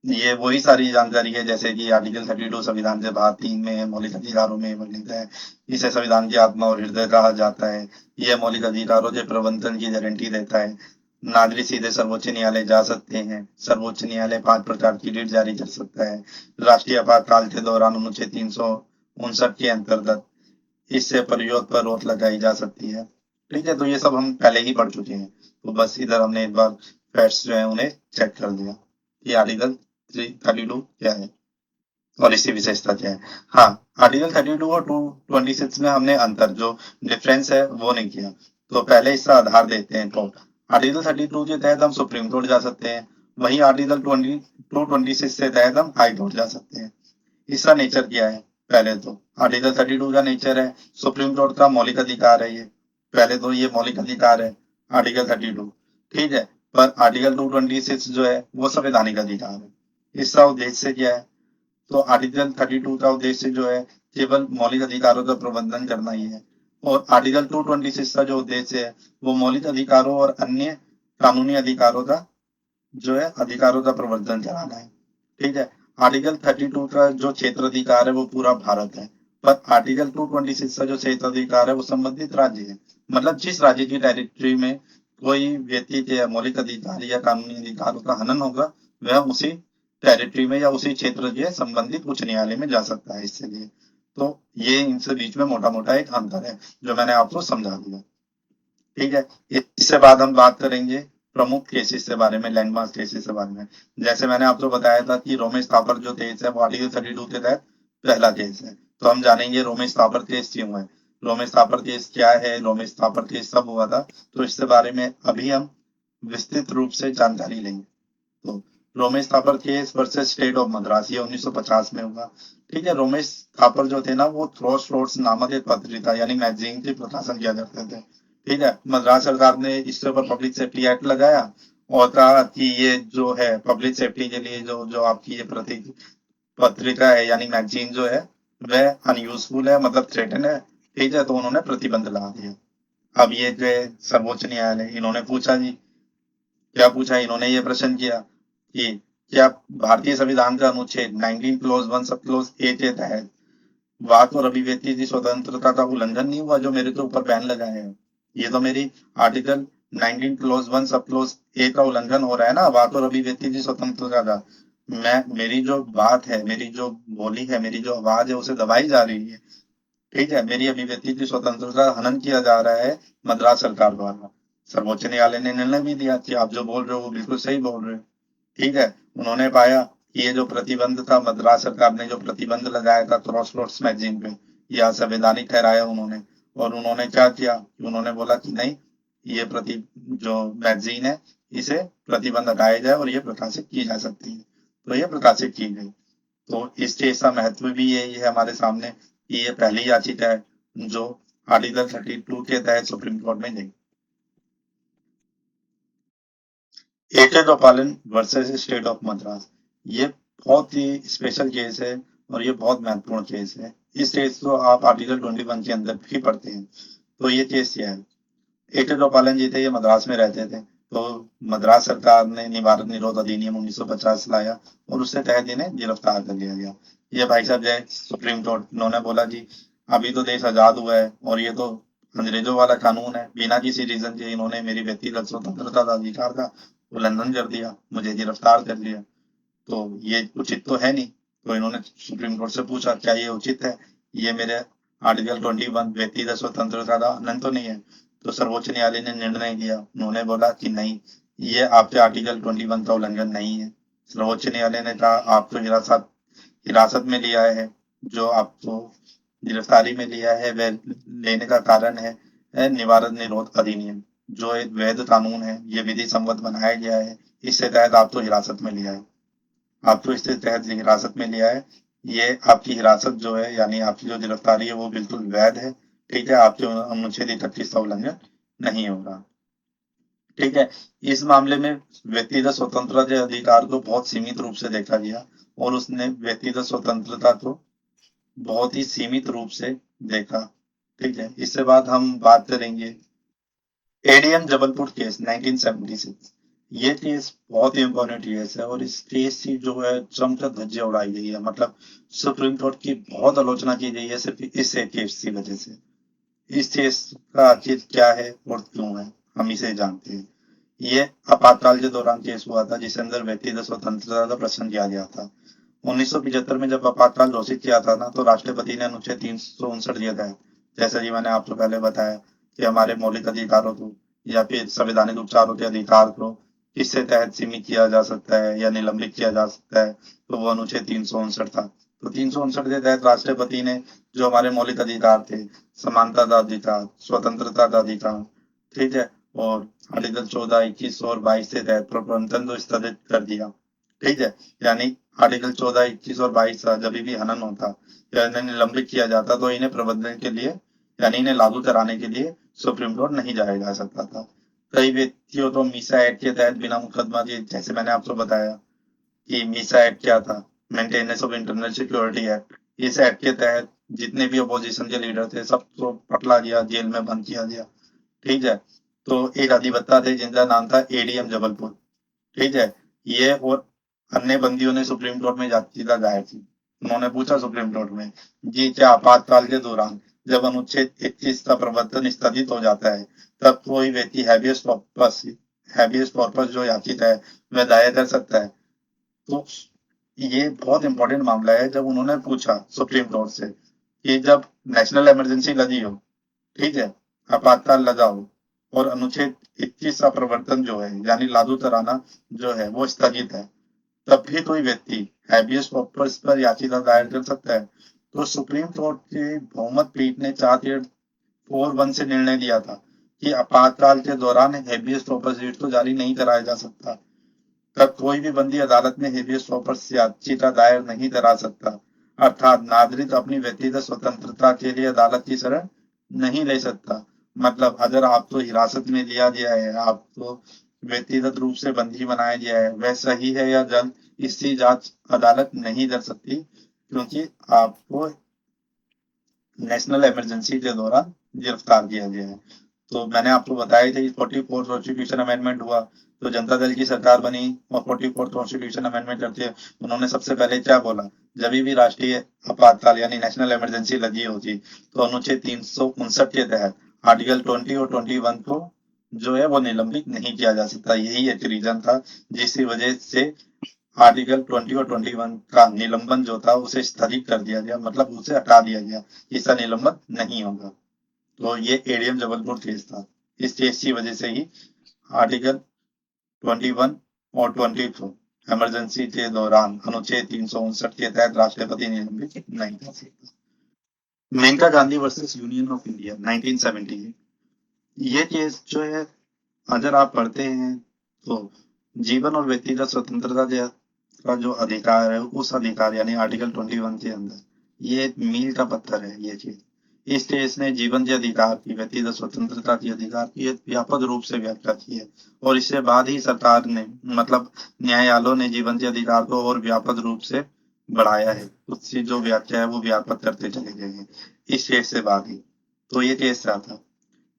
ये वही सारी जानकारी है जैसे कि आर्टिकल 32 संविधान के भाग 3 में मौलिक अधिकारों में वर्णित है। इसे संविधान की आत्मा और हृदय कहा जाता है। यह मौलिक अधिकारों के प्रबंधन की गारंटी देता है। नागरिक सीधे सर्वोच्च न्यायालय जा सकते हैं। सर्वोच्च न्यायालय 5 प्रकार की रिट जारी कर सकता है। राष्ट्रीय आपातकाल के दौरान अनुच्छेद 359 के अंतर्गत इससे प्रयोग पर रोक लगाई जा सकती है। ठीक है। तो ये सब हम पहले ही पढ़ चुके हैं, तो बस इधर हमने एक बार फैक्ट्स जो है उन्हें चेक कर दिया कि आर्टिकल 32 क्या है और इसकी विशेषता क्या है। हाँ, आर्टिकल 32 और 226 में हमने अंतर, जो डिफरेंस है, वो नहीं किया। तो पहले इसका आधार देखते हैं। तो आर्टिकल 32 के तहत हम सुप्रीम कोर्ट जा सकते हैं, वहीं आर्टिकल 226 के तहत हम हाई कोर्ट जा सकते हैं। इसका नेचर क्या है? पहले तो आर्टिकल 32 का नेचर है सुप्रीम कोर्ट का मौलिक अधिकार है। ये पहले तो ये मौलिक अधिकार है आर्टिकल 32। ठीक है। पर आर्टिकल 226 जो है वो संवैधानिक अधिकार है। इसका उद्देश्य क्या है? तो आर्टिकल 32 का उद्देश्य जो है केवल मौलिक अधिकारों का प्रबंधन करना ही है, और आर्टिकल 226 का जो उद्देश्य है वो मौलिक अधिकारों और अन्य कानूनी अधिकारों का जो है अधिकारों का प्रवर्तन कराना है। ठीक है। आर्टिकल 32 का जो क्षेत्र अधिकार है वो पूरा भारत है, पर आर्टिकल 226 का जो क्षेत्र अधिकार है वो संबंधित राज्य है। मतलब जिस राज्य की टेरिटरी में कोई व्यक्ति के मौलिक अधिकार या कानूनी अधिकारों का हनन होगा, वह उसी टेरिटरी में या उसी क्षेत्र के संबंधित उच्च न्यायालय में जा सकता है। इसके लिए तो ये इनसे बीच में मोटा मोटा एक अंतर है जो मैंने आपको समझा दिया। ठीक है। इससे बाद हम बात करेंगे प्रमुख केसेस के बारे में, लैंडमार्क केसेस के बारे में। जैसे मैंने आपको बताया था कि रोमेश थापर जो केस है वो आर्टिकल 32 के तहत पहला केस है, तो हम जानेंगे रोमेश थापर केस क्यों है, रोमेश थापर केस क्या है, रोमेश थापर केस कब हुआ था, तो इसके बारे में अभी हम विस्तृत रूप से जानकारी लेंगे। तो Romesh Thapar case versus state of Madras, ये 1950 में हुआ। ठीक है। रोमेश थापर जो थे ना वो क्रॉसरोड्स नामक एक पत्रिका यानी मैगजीन की प्रकाशन किया करते थे। ठीक है। मद्रास सरकार ने इसके ऊपर पब्लिक सेफ्टी एक्ट लगाया और कहा कि ये जो है पब्लिक सेफ्टी के लिए जो जो आपकी ये पत्रिका है यानी मैगजीन जो है वह अनयूजफुल है, मतलब थ्रेटन है। ठीक है। तो उन्होंने प्रतिबंध लगा दिया। अब ये जो है सर्वोच्च न्यायालय, इन्होंने पूछा जी, क्या पूछा, इन्होंने ये प्रश्न किया कि क्या भारतीय संविधान का अनुच्छेद 19 क्लोज 1 सब क्लोज ए के तहत वाक और अभिव्यक्ति की स्वतंत्रता का उल्लंघन नहीं हुआ जो मेरे के ऊपर बैन लगाए हैं। ये तो मेरी आर्टिकल 19 क्लोज 1 सब क्लोज ए का उल्लंघन हो रहा है ना, वाक और अभिव्यक्ति की स्वतंत्रता का। मैं मेरी जो बात है, मेरी जो बोली है, मेरी जो आवाज है उसे दबाई जा रही है। ठीक है। मेरी अभिव्यक्ति की स्वतंत्रता का हनन किया जा रहा है मद्रास सरकार द्वारा। सर्वोच्च न्यायालय ने निर्णय भी दिया कि आप जो बोल रहे हो वो बिल्कुल सही बोल रहे हो। ठीक है। उन्होंने पाया कि ये जो प्रतिबंध था, मद्रास सरकार ने जो प्रतिबंध लगाया था क्रॉसरोड्स मैगजीन पे, यह असंवैधानिक ठहराया उन्होंने। और उन्होंने क्या किया, उन्होंने बोला कि नहीं, ये जो मैगजीन है इसे प्रतिबंध हटाया जाए और ये प्रकाशित की जा सकती है। तो ये प्रकाशित की गई। तो इस केस का महत्व भी यही है हमारे सामने कि ये पहली याचिका है जो आर्टिकल 32 के तहत सुप्रीम कोर्ट में गई। एके गोपालन वर्सेस स्टेट ऑफ मद्रास, ये बहुत ही स्पेशल केस है और ये बहुत महत्वपूर्ण केस है। इस केस को आप आर्टिकल 21 के अंदर भी पढ़ते हैं। तो ये केस क्या है, एके गोपालन जी थे, ये मद्रास में रहते थे। तो मद्रास सरकार ने निवारक निरोध अधिनियम 1950 लाया और उसके तहत इन्हें गिरफ्तार कर लिया गया। ये भाई साहब गए सुप्रीम कोर्ट, इन्होंने बोला जी अभी तो देश आजाद हुआ है और ये तो अंग्रेजों वाला कानून है, बिना किसी रीजन के इन्होंने मेरी व्यक्तिगत स्वतंत्रता का अधिकार का उल्लंघन कर दिया, मुझे गिरफ्तार कर लिया, तो ये उचित तो है नहीं। तो इन्होंने सुप्रीम कोर्ट से पूछा क्या ये उचित है, ये मेरे आर्टिकल 21 व्यक्तिगत स्वतंत्रता का हनन तो नहीं है। तो सर्वोच्च न्यायालय ने निर्णय दिया, उन्होंने बोला कि नहीं, ये आपके आर्टिकल 21 का उल्लंघन नहीं है। सर्वोच्च न्यायालय ने कहा आपको हिरासत में लिया है, जो आपको गिरफ्तारी में लिया है वह लेने का कारण है निवारक निरोध अधिनियम, जो एक वैध कानून है, ये विधि सम्मत बनाया गया है, इसके तहत आपको हिरासत में लिया है, आपको इसके तहत हिरासत में लिया है। ये आपकी हिरासत जो है यानी आपकी जो गिरफ्तारी है वो बिल्कुल वैध है। ठीक है। आपके अनुच्छेद 31 का उल्लंघन नहीं होगा। ठीक है। इस मामले में व्यक्तिगत स्वतंत्रता के अधिकार को बहुत सीमित रूप से देखा गया और उसने व्यक्तिगत स्वतंत्रता को बहुत ही सीमित रूप से देखा। ठीक है। इसके बाद हम बात करेंगे एडीएम जबलपुर केस 1976। ये केस बहुत ही इंपॉर्टेंट केस है और इस केस की जो है जमकर धज्जियां उड़ाई गई है, मतलब सुप्रीम कोर्ट की बहुत आलोचना की गई है सिर्फ इस एक केस की वजह से। इस केस का आखिर क्या है और क्यों है हम इसे जानते हैं। ये आपातकाल के दौरान केस हुआ था जिसके अंदर व्यक्तिगत स्वतंत्रता का प्रश्न किया गया था। 1975 में जब आपातकाल घोषित किया था ना, तो राष्ट्रपति ने अनुच्छेद 359 दिया था। जैसा कि मैंने आपको पहले बताया कि हमारे मौलिक अधिकारों को या फिर संवैधानिक उपचारों के अधिकार को किससे तहत सीमित किया जा सकता है या निलंबित किया जा सकता है, तो वो अनुच्छेद 359 था। तो 359 के तहत राष्ट्रपति ने जो हमारे मौलिक अधिकार थे, समानता का अधिकार, स्वतंत्रता का अधिकार, ठीक है, और आर्टिकल 14, 21 और 22 के तहत प्रबंधन को स्थगित कर दिया। ठीक है। यानी आर्टिकल 14, 21 और 22 का जब भी हनन होता या इन्हें निलंबित किया जाता तो इन्हें प्रबंधन के लिए यानी इन्हें लागू कराने के लिए सुप्रीम कोर्ट नहीं जाया जा सकता था। कई व्यक्तियों तो मीसा एक्ट के तहत बिना मुकदमा के, जैसे मैंने आपको बताया कि मीसा एक्ट क्या था, maintenance of internal security act, इस एक्ट के तहत जितने भी अपोजिशन के लीडर थे सबको पकड़ा गया, जेल में बंद किया गया। ठीक है, तो एक अधिवक्ता थे जिनका नाम था एडीएम जबलपुर। ठीक है, ये और अन्य बंदियों ने सुप्रीम कोर्ट में याचिका दायर की। उन्होंने पूछा सुप्रीम कोर्ट में कि क्या आपातकाल के दौरान जब अनुच्छेद 21 का प्रवर्तन स्थगित हो जाता है तब कोई व्यक्ति हैबियस कॉर्पस जो याचिका है वह दायर कर सकता है। तो ये बहुत इंपॉर्टेंट मामला है। जब उन्होंने पूछा सुप्रीम कोर्ट से कि जब नेशनल इमरजेंसी लगी हो, ठीक है, आपातकाल लगा हो और अनुच्छेद 21 का प्रवर्तन जो है यानी लागू कराना जो है वो स्थगित है, तब भी कोई व्यक्ति हैबियस कॉर्पस पर याचिका दायर कर सकता है। तो सुप्रीम कोर्ट की बहुमत पीठ ने 4-1 से निर्णय दिया था कि आपातकाल के दौरान हैबियस कॉर्पस रिट तो जारी नहीं कराया जा सकता। तब कोई भी बंदी अदालत में हेबियस कॉर्पस याचिका दायर नहीं करा सकता, अर्थात नागरिक अपनी व्यक्तिगत स्वतंत्रता के लिए अदालत की शरण नहीं ले सकता। मतलब अगर आपको हिरासत में लिया गया है, आपको व्यक्तिगत रूप से बंदी बनाया गया है, वह सही है या गलत इसकी जांच अदालत नहीं कर सकती, क्योंकि आपको नेशनल इमरजेंसी के दौरान गिरफ्तार किया गया है। तो मैंने आपको बताया था कि 44 कॉन्स्टिट्यूशन अमेंडमेंट हुआ, तो जनता दल की सरकार बनी और 44 कॉन्स्टिट्यूशन अमेंडमेंट करते हैं। उन्होंने सबसे पहले क्या बोला, जब भी राष्ट्रीय आपातकाल यानी नेशनल इमरजेंसी लगी होती तो अनुच्छेद 359 के तहत आर्टिकल 20 और 21 को जो है वो निलंबित नहीं किया जा सकता। यही एक रीजन था जिसकी वजह से आर्टिकल 20 और 21 का निलंबन जो था उसे स्थगित कर दिया गया, मतलब उसे हटा दिया गया, इसका निलंबन नहीं होगा। तो ये एडीएम जबलपुर केस था। इस केस की वजह से ही आर्टिकल 21 और 22 इमरजेंसी के दौरान अनुच्छेद 359 के तहत राष्ट्रपति निलंबित नहीं कर सकता। Menaka Gandhi versus union of India 1970, ये केस जो है अगर आप पढ़ते हैं तो जीवन और व्यक्तिगत स्वतंत्रता का जो अधिकार है उस अधिकार यानी आर्टिकल 21 के अंदर ये मील का पत्थर है। ये चीज इस केस ने जीवन के अधिकार की, व्यक्तिगत स्वतंत्रता के अधिकार की एक व्यापक रूप से व्याख्या की है और इसके बाद ही सरकार ने मतलब न्यायालयों ने जीवन के अधिकार को और व्यापक रूप से बढ़ाया है। उसकी जो व्याख्या है वो व्यापक करते चले गए हैं इस केस से बाद ही। तो ये केस क्या था,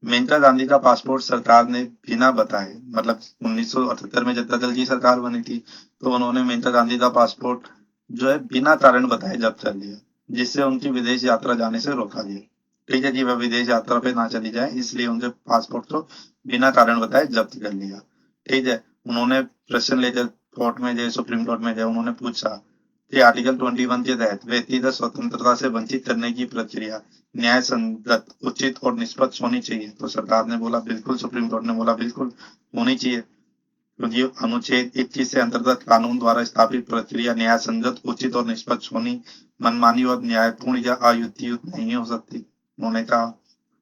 मेनका गांधी का पासपोर्ट सरकार ने बिना बताए, मतलब 1978 में जनता दल की सरकार बनी थी तो उन्होंने मेनका गांधी का पासपोर्ट जो है बिना कारण बताए जब्त कर लिया, जिससे उनकी विदेश यात्रा जाने से रोका गया। ठीक है जी, वह विदेश यात्रा पे ना चली जाए इसलिए उनके पासपोर्ट को बिना कारण बताए जब्त कर लिया। ठीक है, उन्होंने प्रश्न लेकर कोर्ट में गए, सुप्रीम कोर्ट में गए, उन्होंने पूछा कि आर्टिकल 21 के तहत व्यक्तिगत स्वतंत्रता से वंचित करने की प्रक्रिया न्याय संगत, उचित और निष्पक्ष होनी चाहिए। तो सरकार ने बोला बिल्कुल, सुप्रीम कोर्ट ने बोला बिल्कुल होनी चाहिए, क्योंकि अनुच्छेद 21 से अंतर्गत कानून द्वारा स्थापित प्रक्रिया न्याय संगत, उचित और निष्पक्ष होनी, मनमानी और न्यायपूर्ण या अयुक्तियुक्त नहीं हो सकती, उन्होंने कहा।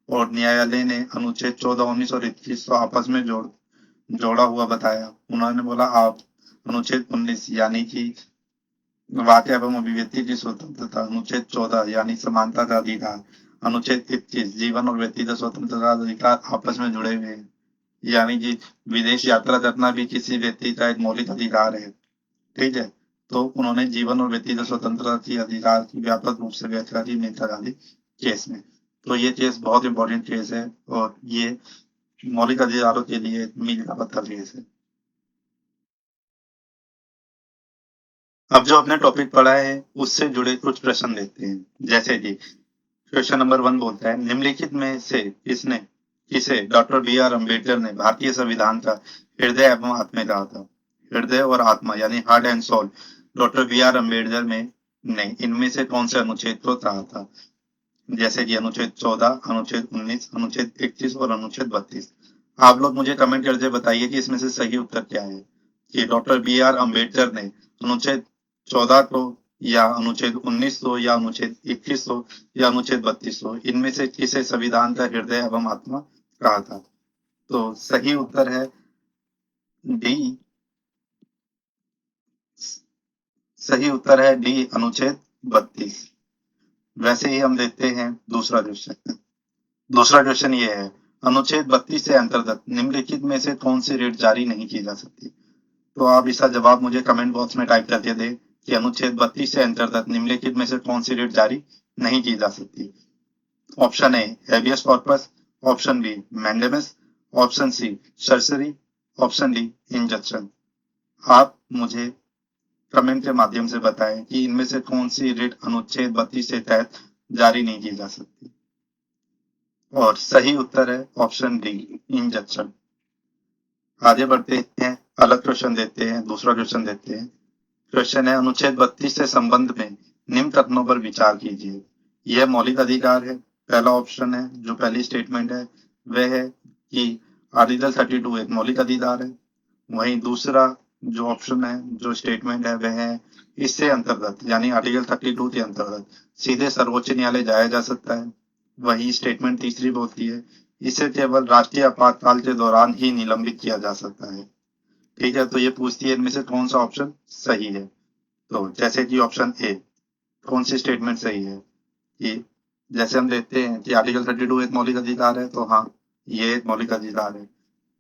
और न्यायालय ने अनुच्छेद 14, 19 और 21 को आपस में जोड़ा हुआ बताया। उन्होंने बोला आप अनुच्छेद 19 यानी कि वाक्य एवं अभिव्यक्ति की स्वतंत्रता, अनुच्छेद 14 यानी समानता का अधिकार, अनुच्छेद 21 जीवन और व्यक्तिगत स्वतंत्रता का अधिकार आपस में जुड़े हुए हैं। यानी कि विदेश यात्रा करना भी किसी व्यक्ति का एक मौलिक अधिकार है। ठीक है, तो उन्होंने जीवन और व्यक्तिगत स्वतंत्रता की अधिकार की व्यापक रूप से व्याख्या की मेनका गांधी केस में। तो ये केस बहुत इंपॉर्टेंट केस है और ये मौलिक अधिकारों के लिए मील का पत्थर केस है। अब जो अपने टॉपिक पढ़ा है उससे जुड़े कुछ प्रश्न देखते हैं। जैसे कि क्वेश्चन नंबर 1 बोलता है निम्नलिखित में से किसे डॉक्टर बी आर अम्बेडकर ने भारतीय संविधान का हृदय एवं आत्मा कहा था। हृदय और आत्मा यानी heart and soul doctor B R Ambedkar में ने इनमें से कौन से अनुच्छेद को कहा था। जैसे कि अनुच्छेद 14, अनुच्छेद 19, अनुच्छेद 21 और अनुच्छेद 32। आप लोग मुझे कमेंट करके बताइए कि इसमें से सही उत्तर क्या है, कि डॉक्टर बी आर अम्बेडकर ने अनुच्छेद 14 को या अनुच्छेद 19 को या अनुच्छेद 21 को या अनुच्छेद 32 को इनमें से किसे संविधान का हृदय एवं आत्मा कहा था। तो सही उत्तर है डी। सही उत्तर है डी अनुच्छेद 32। वैसे ही हम देखते हैं दूसरा क्वेश्चन। दूसरा क्वेश्चन ये है अनुच्छेद 32 से अंतर्गत निम्नलिखित में से कौन सी ऋण जारी नहीं की जा सकती। तो आप इसका जवाब मुझे कमेंट बॉक्स में टाइप करके दें कि अनुच्छेद 32 के अंतर्गत निम्नलिखित में से कौन सी रिट जारी नहीं की जा सकती? Option A habeas corpus, option B mandamus, option C certiorari, option D injunction. आप मुझे कमेंट के माध्यम से बताएं कि इनमें से कौन सी रिट अनुच्छेद 32 के तहत जारी नहीं की जा सकती। और सही उत्तर है ऑप्शन डी इंजंक्शन। आगे बढ़ते हैं, अलग क्वेश्चन देते हैं, दूसरा क्वेश्चन देते हैं। क्वेश्चन है अनुच्छेद 32 से संबंध में निम्न कथनों पर विचार कीजिए। यह मौलिक अधिकार है। पहला ऑप्शन है, जो पहली स्टेटमेंट है वह है कि आर्टिकल 32 एक मौलिक अधिकार है। वहीं दूसरा जो ऑप्शन है, जो स्टेटमेंट है वह है इससे अंतर्गत यानी आर्टिकल 32 के अंतर्गत सीधे सर्वोच्च न्यायालय जाया जा सकता है। वही स्टेटमेंट तीसरी बोलती है इसे केवल राष्ट्रीय आपातकाल के दौरान ही निलंबित किया जा सकता है। ठीक है, तो ये पूछती है इनमें से कौन सा ऑप्शन सही है। तो जैसे कि ऑप्शन ए, कौन सी स्टेटमेंट सही है कि जैसे हम देखते हैं कि आर्टिकल 32 एक मौलिक अधिकार है, तो हाँ ये एक मौलिक अधिकार है।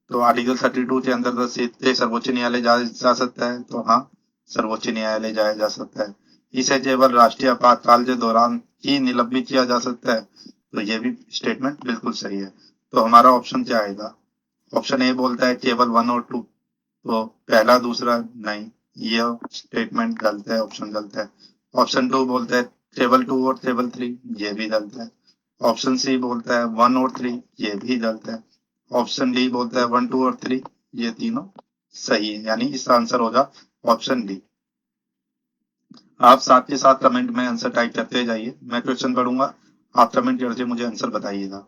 तो आर्टिकल 32 के अंतर्गत सीधे सर्वोच्च न्यायालय जा सकता है, तो हाँ सर्वोच्च न्यायालय जाया जा सकता है। इसे केवल राष्ट्रीय आपातकाल के दौरान ही निलंबित किया जा सकता है, तो ये भी स्टेटमेंट बिल्कुल सही है। तो हमारा ऑप्शन क्या आएगा? ऑप्शन ए बोलता है केवल 1 और 2, तो पहला दूसरा नहीं, यह स्टेटमेंट गलत है, ऑप्शन गलत है। ऑप्शन 2 बोलता है टेबल 2 और टेबल 3, ये भी गलत है। ऑप्शन सी बोलता है 1 और 3, ये भी गलत है। ऑप्शन डी बोलता है 1, 2 और 3, ये तीनों सही है, यानी इसका आंसर होगा ऑप्शन डी। आप साथ के साथ कमेंट में आंसर टाइप करते जाइए, मैं क्वेश्चन पढ़ूंगा, आप कमेंट करके मुझे आंसर बताइएगा।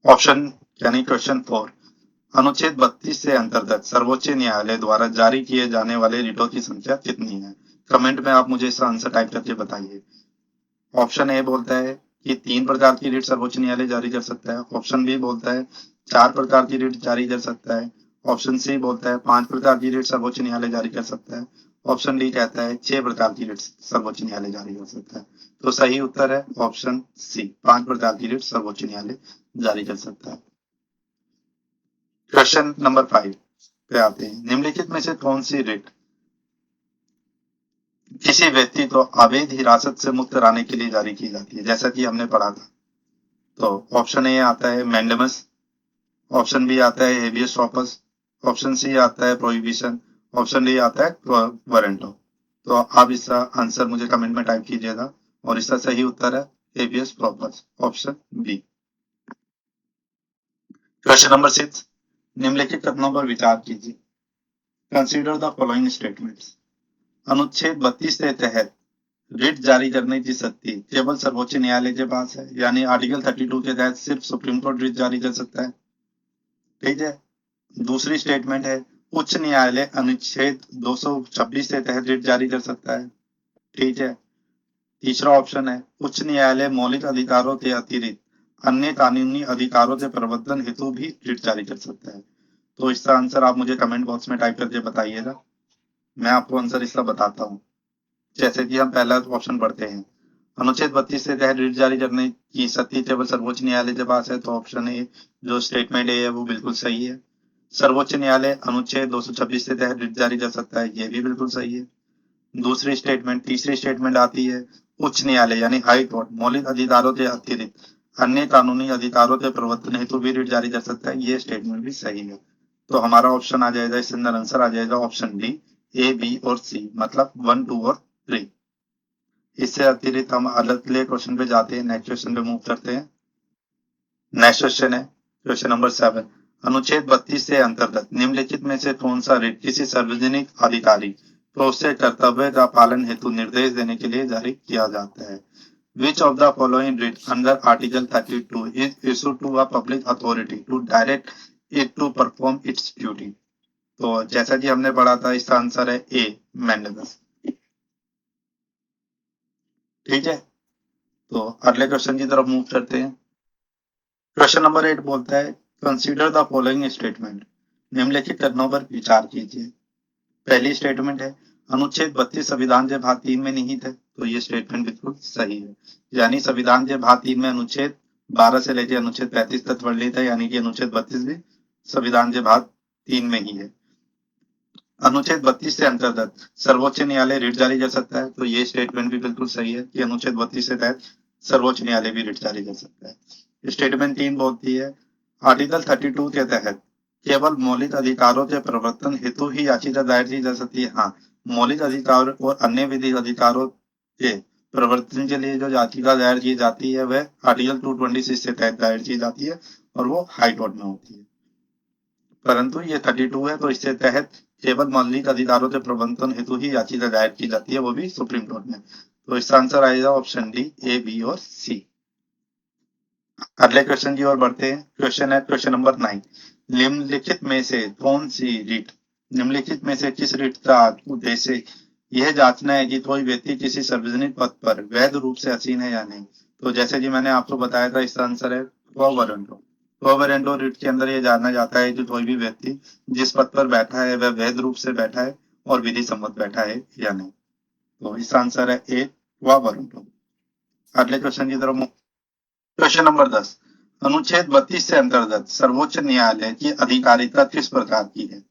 ऑप्शन यानी क्वेश्चन 4, अनुच्छेद 32 से अंतर्गत सर्वोच्च न्यायालय द्वारा जारी किए जाने वाले रिटों की संख्या कितनी है? कमेंट में आप मुझे इसका आंसर टाइप करके बताइए। ऑप्शन ए बोलता है कि 3 प्रकार की रिट सर्वोच्च न्यायालय जारी कर सकता है। ऑप्शन बी बोलता है 4 प्रकार की रिट जारी कर सकता है। ऑप्शन सी बोलता है 5 प्रकार की रिट सर्वोच्च न्यायालय जारी कर सकता है। ऑप्शन डी कहता है 6 प्रकार की रिट सर्वोच्च न्यायालय जारी कर सकता है। तो सही उत्तर है ऑप्शन सी, 5 प्रकार की रिट सर्वोच्च न्यायालय जारी कर सकता है। क्वेश्चन नंबर 5 पे आते हैं, निम्नलिखित में से कौन सी रिट किसी व्यक्ति को अवैध हिरासत से मुक्त कराने के लिए जारी की जाती है, जैसा कि हमने पढ़ा था। तो ऑप्शन ए आता है मैंडेमस, ऑप्शन बी आता है हेबियस कॉर्पस, ऑप्शन सी आता है प्रोहिबिशन, ऑप्शन डी आता है वारंटो। तो आप इसका आंसर मुझे कमेंट में टाइप कीजिएगा, और इसका सही उत्तर है habeas corpus, option B. Question number 6, निम्नलिखित कथनों पर विचार कीजिए। Consider the following statements. अनुच्छेद 32 के तहत रिट जारी करने की शक्ति केवल सर्वोच्च न्यायालय के पास है, यानी आर्टिकल 32 के तहत सिर्फ सुप्रीम कोर्ट रिट जारी कर सकता है। ठीक है, दूसरी स्टेटमेंट है उच्च न्यायालय अनुच्छेद 226 के तहत रिट जारी कर सकता है। ठीक है, तीसरा ऑप्शन है उच्च न्यायालय मौलिक अधिकारों के अतिरिक्त अन्य कानूनी अधिकारों के प्रवर्तन हेतु भी रिट जारी कर सकता है। तो इसका आंसर आप मुझे कमेंट बॉक्स में टाइप करके बताइएगा, मैं आपको आंसर इसका बताता हूँ। जैसे कि हम पहला ऑप्शन पढ़ते हैं, अनुच्छेद 32 से तहत रिट जारी करने की शक्ति केवल सर्वोच्च न्यायालय के पास है, तो ऑप्शन ए जो स्टेटमेंट है वो बिल्कुल सही है। सर्वोच्च न्यायालय अनुच्छेद 226 से तहत रिट जारी कर सकता है, ये भी बिल्कुल सही है। दूसरी स्टेटमेंट, तीसरी स्टेटमेंट आती है उच्च न्यायालय यानी हाई कोर्ट मौलिक अधिकारों के अतिरिक्त अन्य कानूनी अधिकारों के प्रवर्तन हेतु भी रिट जारी कर सकता है, ये स्टेटमेंट भी सही है। तो हमारा ऑप्शन आ जाएगा, इसके अंदर आंसर आ जाएगा ऑप्शन डी, ए, बी और सी, मतलब 1, 2 और 3। इससे अतिरिक्त हम अगले क्वेश्चन पे जाते हैं, नेक्स्ट क्वेश्चन पे मूव करते हैं। नेक्स्ट क्वेश्चन है क्वेश्चन नंबर 7, अनुच्छेद 32 से अंतर्गत निम्नलिखित में से कौन सा रिट किसी सार्वजनिक अधिकारी को उसके कर्तव्य का पालन हेतु निर्देश देने के लिए जारी किया जाता है? Which of the following writ under Article 32 is issued to a public authority to direct it to perform its duty? तो जैसा कि हमने पढ़ा था, इसका आंसर है ए मैंडेमस। ठीक है, तो अगले क्वेश्चन की तरफ मूव करते हैं। क्वेश्चन नंबर 8 बोलता है कंसीडर द फॉलोइंग स्टेटमेंट। निम्नलिखित कथनों पर विचार कीजिए। पहली स्टेटमेंट है अनुच्छेद 32 संविधान के भाग 3 में निहित है, तो ये स्टेटमेंट बिल्कुल सही है, यानी संविधान के भाग 3 में अनुच्छेद 12 से लेकर अनुच्छेद 35 तक वर्णित है, यानी कि अनुच्छेद 32 भी संविधान के भाग 3 में ही है। अनुच्छेद 32 के अंतर्गत सर्वोच्च न्यायालय रिट जारी कर सकता है, तो ये स्टेटमेंट भी बिल्कुल सही है कि अनुच्छेद 32 के तहत सर्वोच्च न्यायालय भी रिट जारी कर सकता है। स्टेटमेंट 3 बोलती है आर्टिकल 32 के तहत केवल मौलिक अधिकारों के प्रवर्तन हेतु ही याचिका दायर की जा सकती है। हाँ, मौलिक अधिकार और अन्य विधिक अधिकारों के प्रवर्तन के लिए जो याचिका दायर की जाती है वह आर्टिकल 226 के तहत दायर की जाती है और वो हाई कोर्ट में होती है। परंतु ये 32 है, तो इसके तहत केवल मौलिक अधिकारों के प्रवर्तन हेतु ही याचिका दायर की जाती है, वो भी सुप्रीम कोर्ट में। तो इसका आंसर आएगा ऑप्शन डी, ए, बी और सी। अगले क्वेश्चन की ओर बढ़ते हैं। क्वेश्चन है क्वेश्चन नंबर 9। निम्नलिखित में से कौन सी रिट निम्नलिखित में से किस रिट का उद्देश्य यह जांचना है कि कोई व्यक्ति किसी सार्वजनिक पद पर वैध रूप से आसीन है या नहीं। तो जैसे कि मैंने आपको बताया था, इसका आंसर है क्वो वारंटो। क्वो वारंटो रिट के अंदर यह जानना जाता है कि कोई भी व्यक्ति जिस पद पर बैठा है वह वैध रूप से बैठा है और विधि सम्मत बैठा है या नहीं। तो इसका आंसर है ए, क्वो वारंटो। अगले क्वेश्चन की तरफ। Question number 10। अनुच्छेद 32 के अंतर्गत सर्वोच्च न्यायालय की अधिकारिता किस प्रकार की है?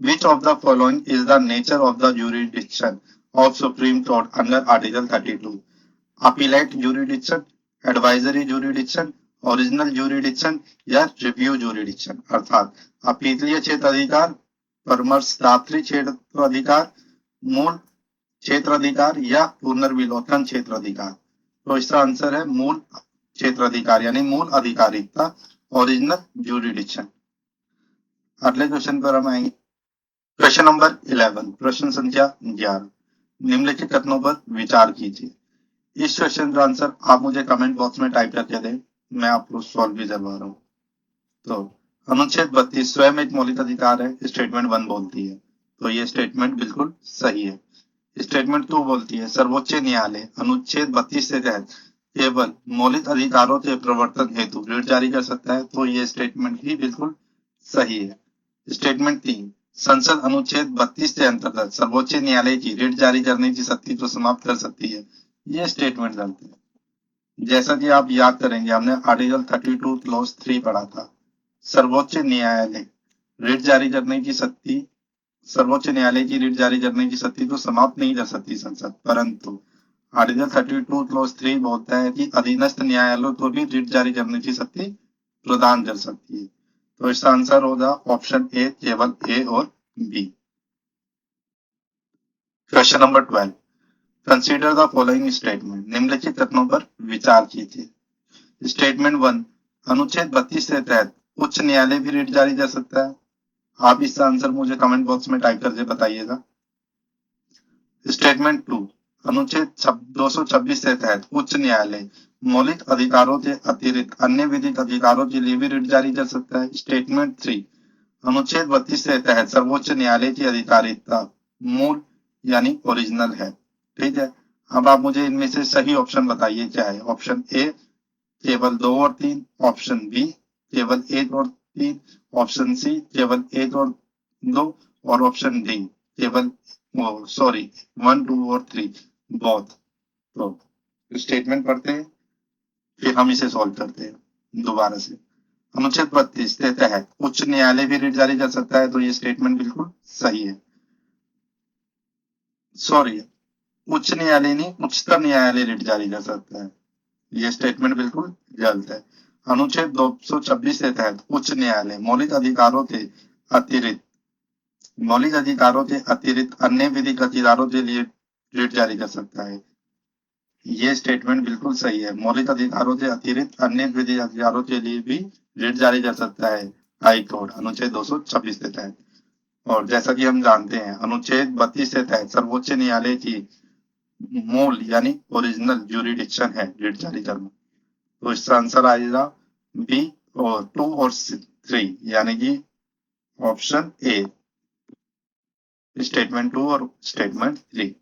Which of the following is the nature of the jurisdiction of Supreme Court under Article 32? Appellate jurisdiction, advisory jurisdiction, original jurisdiction या रिव्यू jurisdiction, अर्थात अपीलीय क्षेत्र अधिकार, परामर्शदात्री क्षेत्र अधिकार, मूल क्षेत्र अधिकार या पुनर्विलोकन क्षेत्र अधिकार। तो इसका आंसर है मूल क्षेत्र अधिकार यानी मूल अधिकारिता, ओरिजिनल jurisdiction। अगले क्वेश्चन पर हम आएंगे। क्वेश्चन नंबर 11, प्रश्न संख्या 11। निम्नलिखित कथनों पर विचार कीजिए। इस क्वेश्चन का आंसर आप मुझे कमेंट बॉक्स में टाइप करके दें, मैं आपको सॉल्व भी करवा रहा हूँ। तो अनुच्छेद 32 स्वयं एक मौलिक अधिकार है, स्टेटमेंट 1 बोलती है, तो ये स्टेटमेंट बिल्कुल सही है। स्टेटमेंट 2 बोलती है सर्वोच्च न्यायालय अनुच्छेद 32 के तहत केवल मौलिक अधिकारों के प्रवर्तन हेतु रिट जारी कर सकता है, तो ये स्टेटमेंट भी बिल्कुल सही है। स्टेटमेंट 3 संसद अनुच्छेद 32 के अंतर्गत सर्वोच्च न्यायालय की रिट जारी करने की शक्ति को समाप्त कर सकती है, ये स्टेटमेंट गलत है। जैसा कि आप याद करेंगे, हमने आर्टिकल 32 क्लॉज 3 पढ़ा था। सर्वोच्च न्यायालय रिट जारी करने की शक्ति सर्वोच्च न्यायालय की रिट जारी करने की शक्ति को समाप्त नहीं कर सकती संसद, परंतु आर्टिकल 32 क्लॉज 3 बोलता है कि अधीनस्थ न्यायालयों को भी रिट जारी करने की शक्ति प्रदान कर सकती है। तो इसका आंसर होगा ऑप्शन ए, केवल ए और B. Question number 12। Consider the following statement. निम्नलिखित कथनों पर विचार कीजिए। स्टेटमेंट 1 अनुच्छेद 32 के तहत उच्च न्यायालय भी रिट जारी कर सकता है। आप इसका आंसर मुझे कमेंट बॉक्स में टाइप करके बताइएगा। स्टेटमेंट 2 अनुच्छेद 226 के तहत उच्च न्यायालय मौलिक अधिकारों के अतिरिक्त अन्य विधिक अधिकारों के लिए भी रिट जारी कर सकता है। स्टेटमेंट 3 अनुच्छेद 32 के तहत सर्वोच्च न्यायालय की अधिकारिता मूल यानी ओरिजिनल है। ठीक है, अब आप मुझे इनमें से सही ऑप्शन बताइए क्या है। ऑप्शन ए केवल 2 और 3, ऑप्शन बी केवल 1 और 3, ऑप्शन सी केवल 1 और 2 और ऑप्शन डी केवल 1, 2 और 3 बोथ। तो स्टेटमेंट पढ़ते हैं, फिर हम इसे सॉल्व करते हैं दोबारा से। अनुच्छेद 32 के तहत उच्च न्यायालय भी रिट जारी कर सकता है, तो ये स्टेटमेंट बिल्कुल सही है। उच्च न्यायालय नहीं, उच्चतम न्यायालय रिट जारी कर सकता है, ये स्टेटमेंट बिल्कुल गलत है। अनुच्छेद 226 के तहत उच्च न्यायालय मौलिक अधिकारों के अतिरिक्त अन्य विधिक अधिकारों के लिए रिट जारी कर सकता है, ये स्टेटमेंट बिल्कुल सही है। मौलिक अधिकारों के अतिरिक्त अन्य विधिक अधिकारों के लिए भी रिट जारी कर सकता है हाई कोर्ट अनुच्छेद 226 के तहत। और जैसा कि हम जानते हैं, अनुच्छेद 32 के तहत सर्वोच्च न्यायालय की मूल यानी ओरिजिनल जुरिडिक्शन है रिट जारी करना। तो इसका आंसर आएगा बी और 2 और 3 यानी कि ऑप्शन ए, स्टेटमेंट 2 और स्टेटमेंट 3।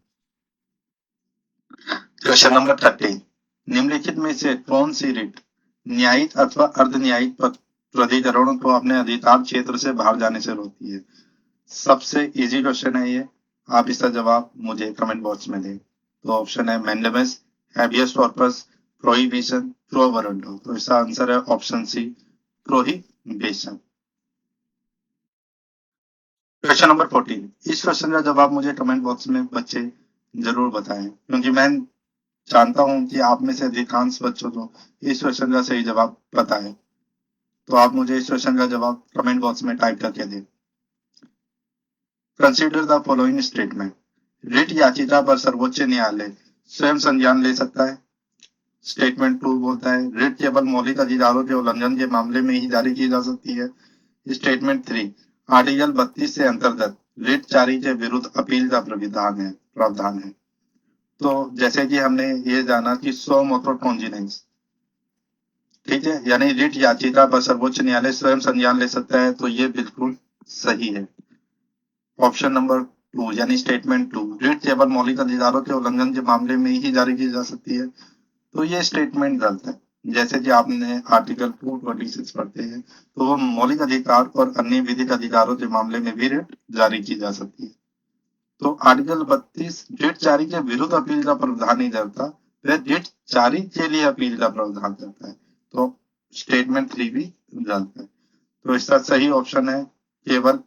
Question number 30। निम्नलिखित में से कौन सी रिट न्यायिक अथवा अर्ध न्यायिक प्राधिकरणों को अपने अधिकार क्षेत्र से बाहर जाने से रोकती है? सबसे इजी क्वेश्चन है ये, आप इसका जवाब मुझे कमेंट बॉक्स में दें। तो ऑप्शन है mandamus, habeas corpus, prohibition, quo warranto. तो इसका आंसर है option C, prohibition. Question number 14। इस क्वेश्चन का जवाब मुझे कमेंट बॉक्स में बच्चे जरूर बताएं, क्योंकि मैं जानता हूं कि आप में से अधिकांश बच्चों को इस क्वेश्चन का सही जवाब पता है। तो आप मुझे इस क्वेश्चन का जवाब कमेंट बॉक्स में टाइप करके दें। Consider the following statement. Writ याचिका पर सर्वोच्च न्यायालय स्वयं संज्ञान ले सकता है। स्टेटमेंट 2 बोलता है रिट केवल मौलिक अधिकारों के उल्लंघन के मामले में ही जारी की जा सकती है। स्टेटमेंट 3 आर्टिकल 32 से अंतर्गत रिट जारी के विरुद्ध अपील का प्रावधान है। तो जैसे कि हमने ये जाना कि सो मोटो कॉन्जिनेंस, ठीक है, यानी रिट याचिका पर सर्वोच्च न्यायालय स्वयं संज्ञान ले सकता है, तो ये बिल्कुल सही है। ऑप्शन नंबर 2 यानी स्टेटमेंट 2 रिट केवल मौलिक अधिकारों के उल्लंघन के मामले में ही जारी की जा सकती है, तो ये स्टेटमेंट गलत है। जैसे कि आपने आर्टिकल 226 पढ़ते हैं, तो वो मौलिक अधिकार और अन्य विधिक अधिकारों के मामले में भी रिट जारी की जा सकती है। तो आर्टिकल 32 रिट जारी के विरुद्ध अपील का प्रावधान नहीं करता, वह रिट जारी के लिए अपील का प्रावधान करता है। तो स्टेटमेंट 3 भी गलत है। तो इसका सही ऑप्शन है केवल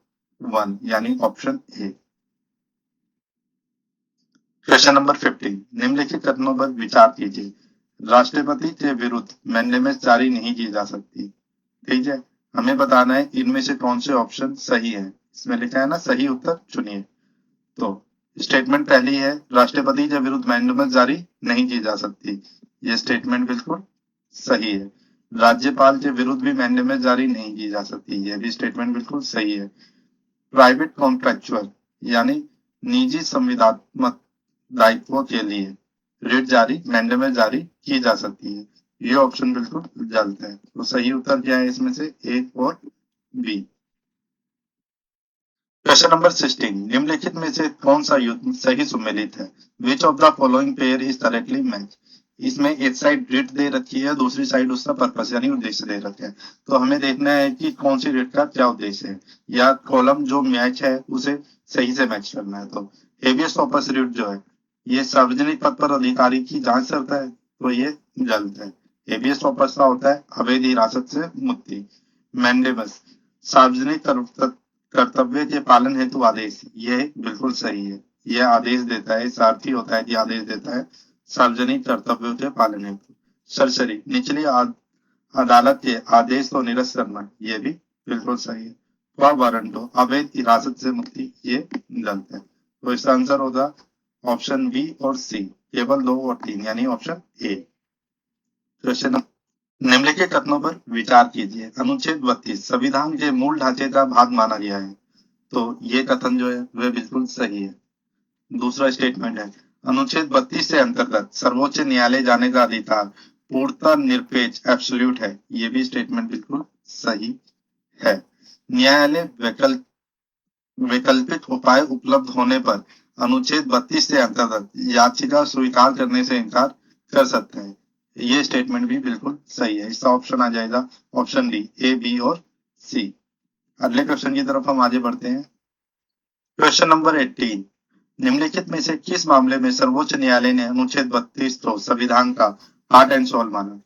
1 यानी ऑप्शन ए। Question number 15। निम्नलिखित कथनों पर विचार कीजिए। राष्ट्रपति के विरुद्ध मैंडेटस जारी नहीं की जा सकती। ठीक है, हमें बताना है इनमें से कौन से ऑप्शन सही है। इसमें लिखा है ना, सही उत्तर चुनिए। तो स्टेटमेंट पहली है राष्ट्रपति के विरुद्ध मैंडेटस जारी नहीं की जा सकती। ये स्टेटमेंट बिल्कुल सही है। राज्यपाल के विरुद्ध भी मैंडेटस जारी नहीं की जा सकती। यह भी स्टेटमेंट बिल्कुल सही है। प्राइवेट कॉन्ट्रेक्चुअल यानी निजी संविदात्मक दायित्वों के लिए रिट जारी मैंडेटस जारी की जा सकती है। ये ऑप्शन बिल्कुल गलत है। तो सही उत्तर क्या है इसमें से, ए और बी। Question number 16। निम्नलिखित में से कौन सा युग्म सही सुमेलित है। Which of the following pair is correctly match. इसमें एक साइड रिट दे रखी है, दूसरी साइड उसका पर्पस यानी उद्देश्य दे रखा है। तो हमें देखना है कि कौन सी रिट का क्या उद्देश्य है, या कॉलम जो मैच है उसे सही से मैच करना है। तो हेबियस कॉर्पस रिट जो है ये सार्वजनिक पद पर अधिकारी की जांच करता है, तो ये गलत है। हेबियस कॉर्पस का होता है अवैध हिरासत से मुक्ति। मैंडेबस सार्वजनिक कर्तव्य के पालन हेतु आदेश, यह बिल्कुल सही है। यह आदेश देता है, सारथी होता है कि आदेश देता है सार्वजनिक कर्तव्यों के पालन हेतु। सरसरी निचली अदालत के आदेश को निरस्त करना, यह भी बिल्कुल सही है। वारंटो अवैध हिरासत से मुक्ति, ये गलत है। तो इसका आंसर होगा ऑप्शन बी और सी, केवल 2 और 3 यानी ऑप्शन ए। क्वेश्चन निम्नलिखित कथनों पर विचार कीजिए। अनुच्छेद 32 संविधान के मूल ढांचे का भाग माना गया है, तो ये कथन जो है वह बिल्कुल सही है। दूसरा स्टेटमेंट है अनुच्छेद 32 से अंतर्गत सर्वोच्च न्यायालय जाने का अधिकार पूर्णतः निरपेक्ष एब्सोल्यूट है। ये भी स्टेटमेंट बिल्कुल सही है। न्यायालय वैकल्पिक उपाय उपलब्ध होने पर अनुच्छेद 32 से अंतर्गत याचिका स्वीकार करने से इनकार कर सकते हैं। ये स्टेटमेंट भी बिल्कुल सही है। इसका ऑप्शन आ जाएगा ऑप्शन डी, ए, बी और सी। अगले क्वेश्चन की तरफ हम आगे बढ़ते हैं। Question number 18। निम्नलिखित में से किस मामले में सर्वोच्च न्यायालय ने अनुच्छेद 32 को संविधान का हार्ट एंड सोल माना।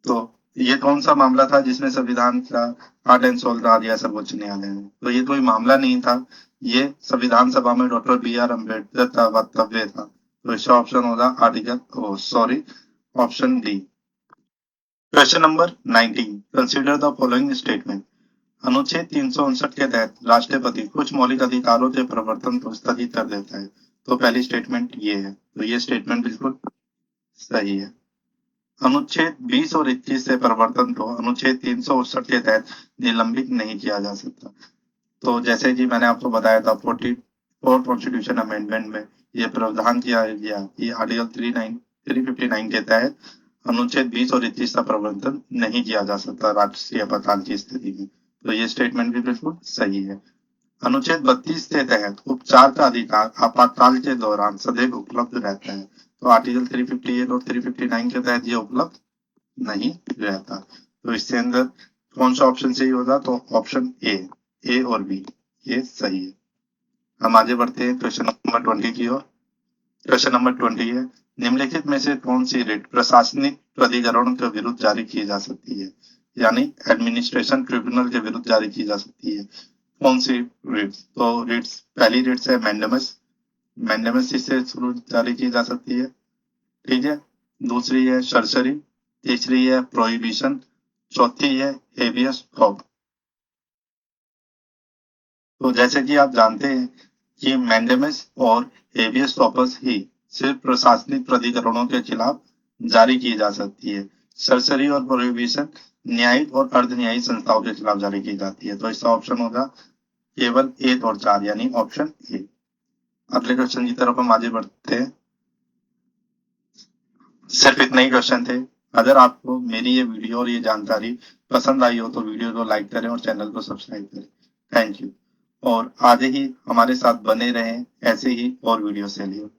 तो ये कौन सा मामला था जिसमें संविधान का हार्ट एंड सोल कहा दिया सर्वोच्च न्यायालय ने। तो ये कोई मामला नहीं था, ये संविधान सभा में डॉक्टर बी.आर. अम्बेडकर का वक्तव्य था। तो इसका ऑप्शन होगा option D. Question number 19। Consider the following statement. अनुच्छेद 359 के तहत राष्ट्रपति कुछ मौलिक अधिकारों के प्रवर्तन को स्थगित कर देता है। तो पहली स्टेटमेंट ये है, तो ये स्टेटमेंट बिल्कुल सही है। अनुच्छेद 20 और 21 से प्रवर्तन को अनुच्छेद 359 के तहत निलंबित नहीं किया जा सकता। तो जैसे कि मैंने आपको बताया था 44 कॉन्स्टिट्यूशन अमेंडमेंट में ये प्रावधान किया गया कि आर्टिकल 359 के तहत अनुच्छेद 20 और 21 का प्रवर्तन नहीं किया जा सकता राष्ट्रीय आपातकाल की स्थिति में। तो ये स्टेटमेंट भी बिल्कुल सही है। अनुच्छेद 32 के तहत उपचार का अधिकार आपातकाल के दौरान सदैव उपलब्ध रहता है। तो आर्टिकल 358 और 359 के तहत ये उपलब्ध नहीं रहता। तो इसके अंदर कौन सा ऑप्शन सही होगा, तो ऑप्शन ए और बी ये सही है। हम आगे बढ़ते हैं क्वेश्चन नंबर 20 की ओर। क्वेश्चन नंबर 20 है निम्नलिखित में से कौन सी रिट प्रशासनिक प्राधिकरण के विरुद्ध जारी की जा सकती है, यानी एडमिनिस्ट्रेशन ट्रिब्यूनल के विरुद्ध जारी की जा सकती है। कौन सी रिट्स? तो रिट्स, पहली रिट्स है मैंडेमस, मैंडेमस से शुरू जारी की जा सकती है, ठीक है। दूसरी है सर्सरी, तीसरी है प्रोहिबिशन, चौथी है हेबियस कॉर्पस। तो जैसे कि आप जानते हैं कि मैंडेमस और हेबियस कॉर्पस ही सिर्फ प्रशासनिक प्राधिकरणों के खिलाफ जारी की जा सकती है। सर्सरी और प्रोहिबिशन न्यायिक और अर्ध न्यायिक संस्थाओं के खिलाफ जारी की जाती है। तो इसका ऑप्शन होगा केवल 1 और 4, यानी ऑप्शन ए। अगले क्वेश्चन की तरफ हम आगे बढ़ते हैं। सिर्फ इतने ही क्वेश्चन थे। अगर आपको मेरी ये वीडियो और ये जानकारी पसंद आई हो तो वीडियो को लाइक करें और चैनल को सब्सक्राइब करें। Thank you. और आगे ही हमारे साथ बने रहें ऐसे ही और वीडियो से लिए।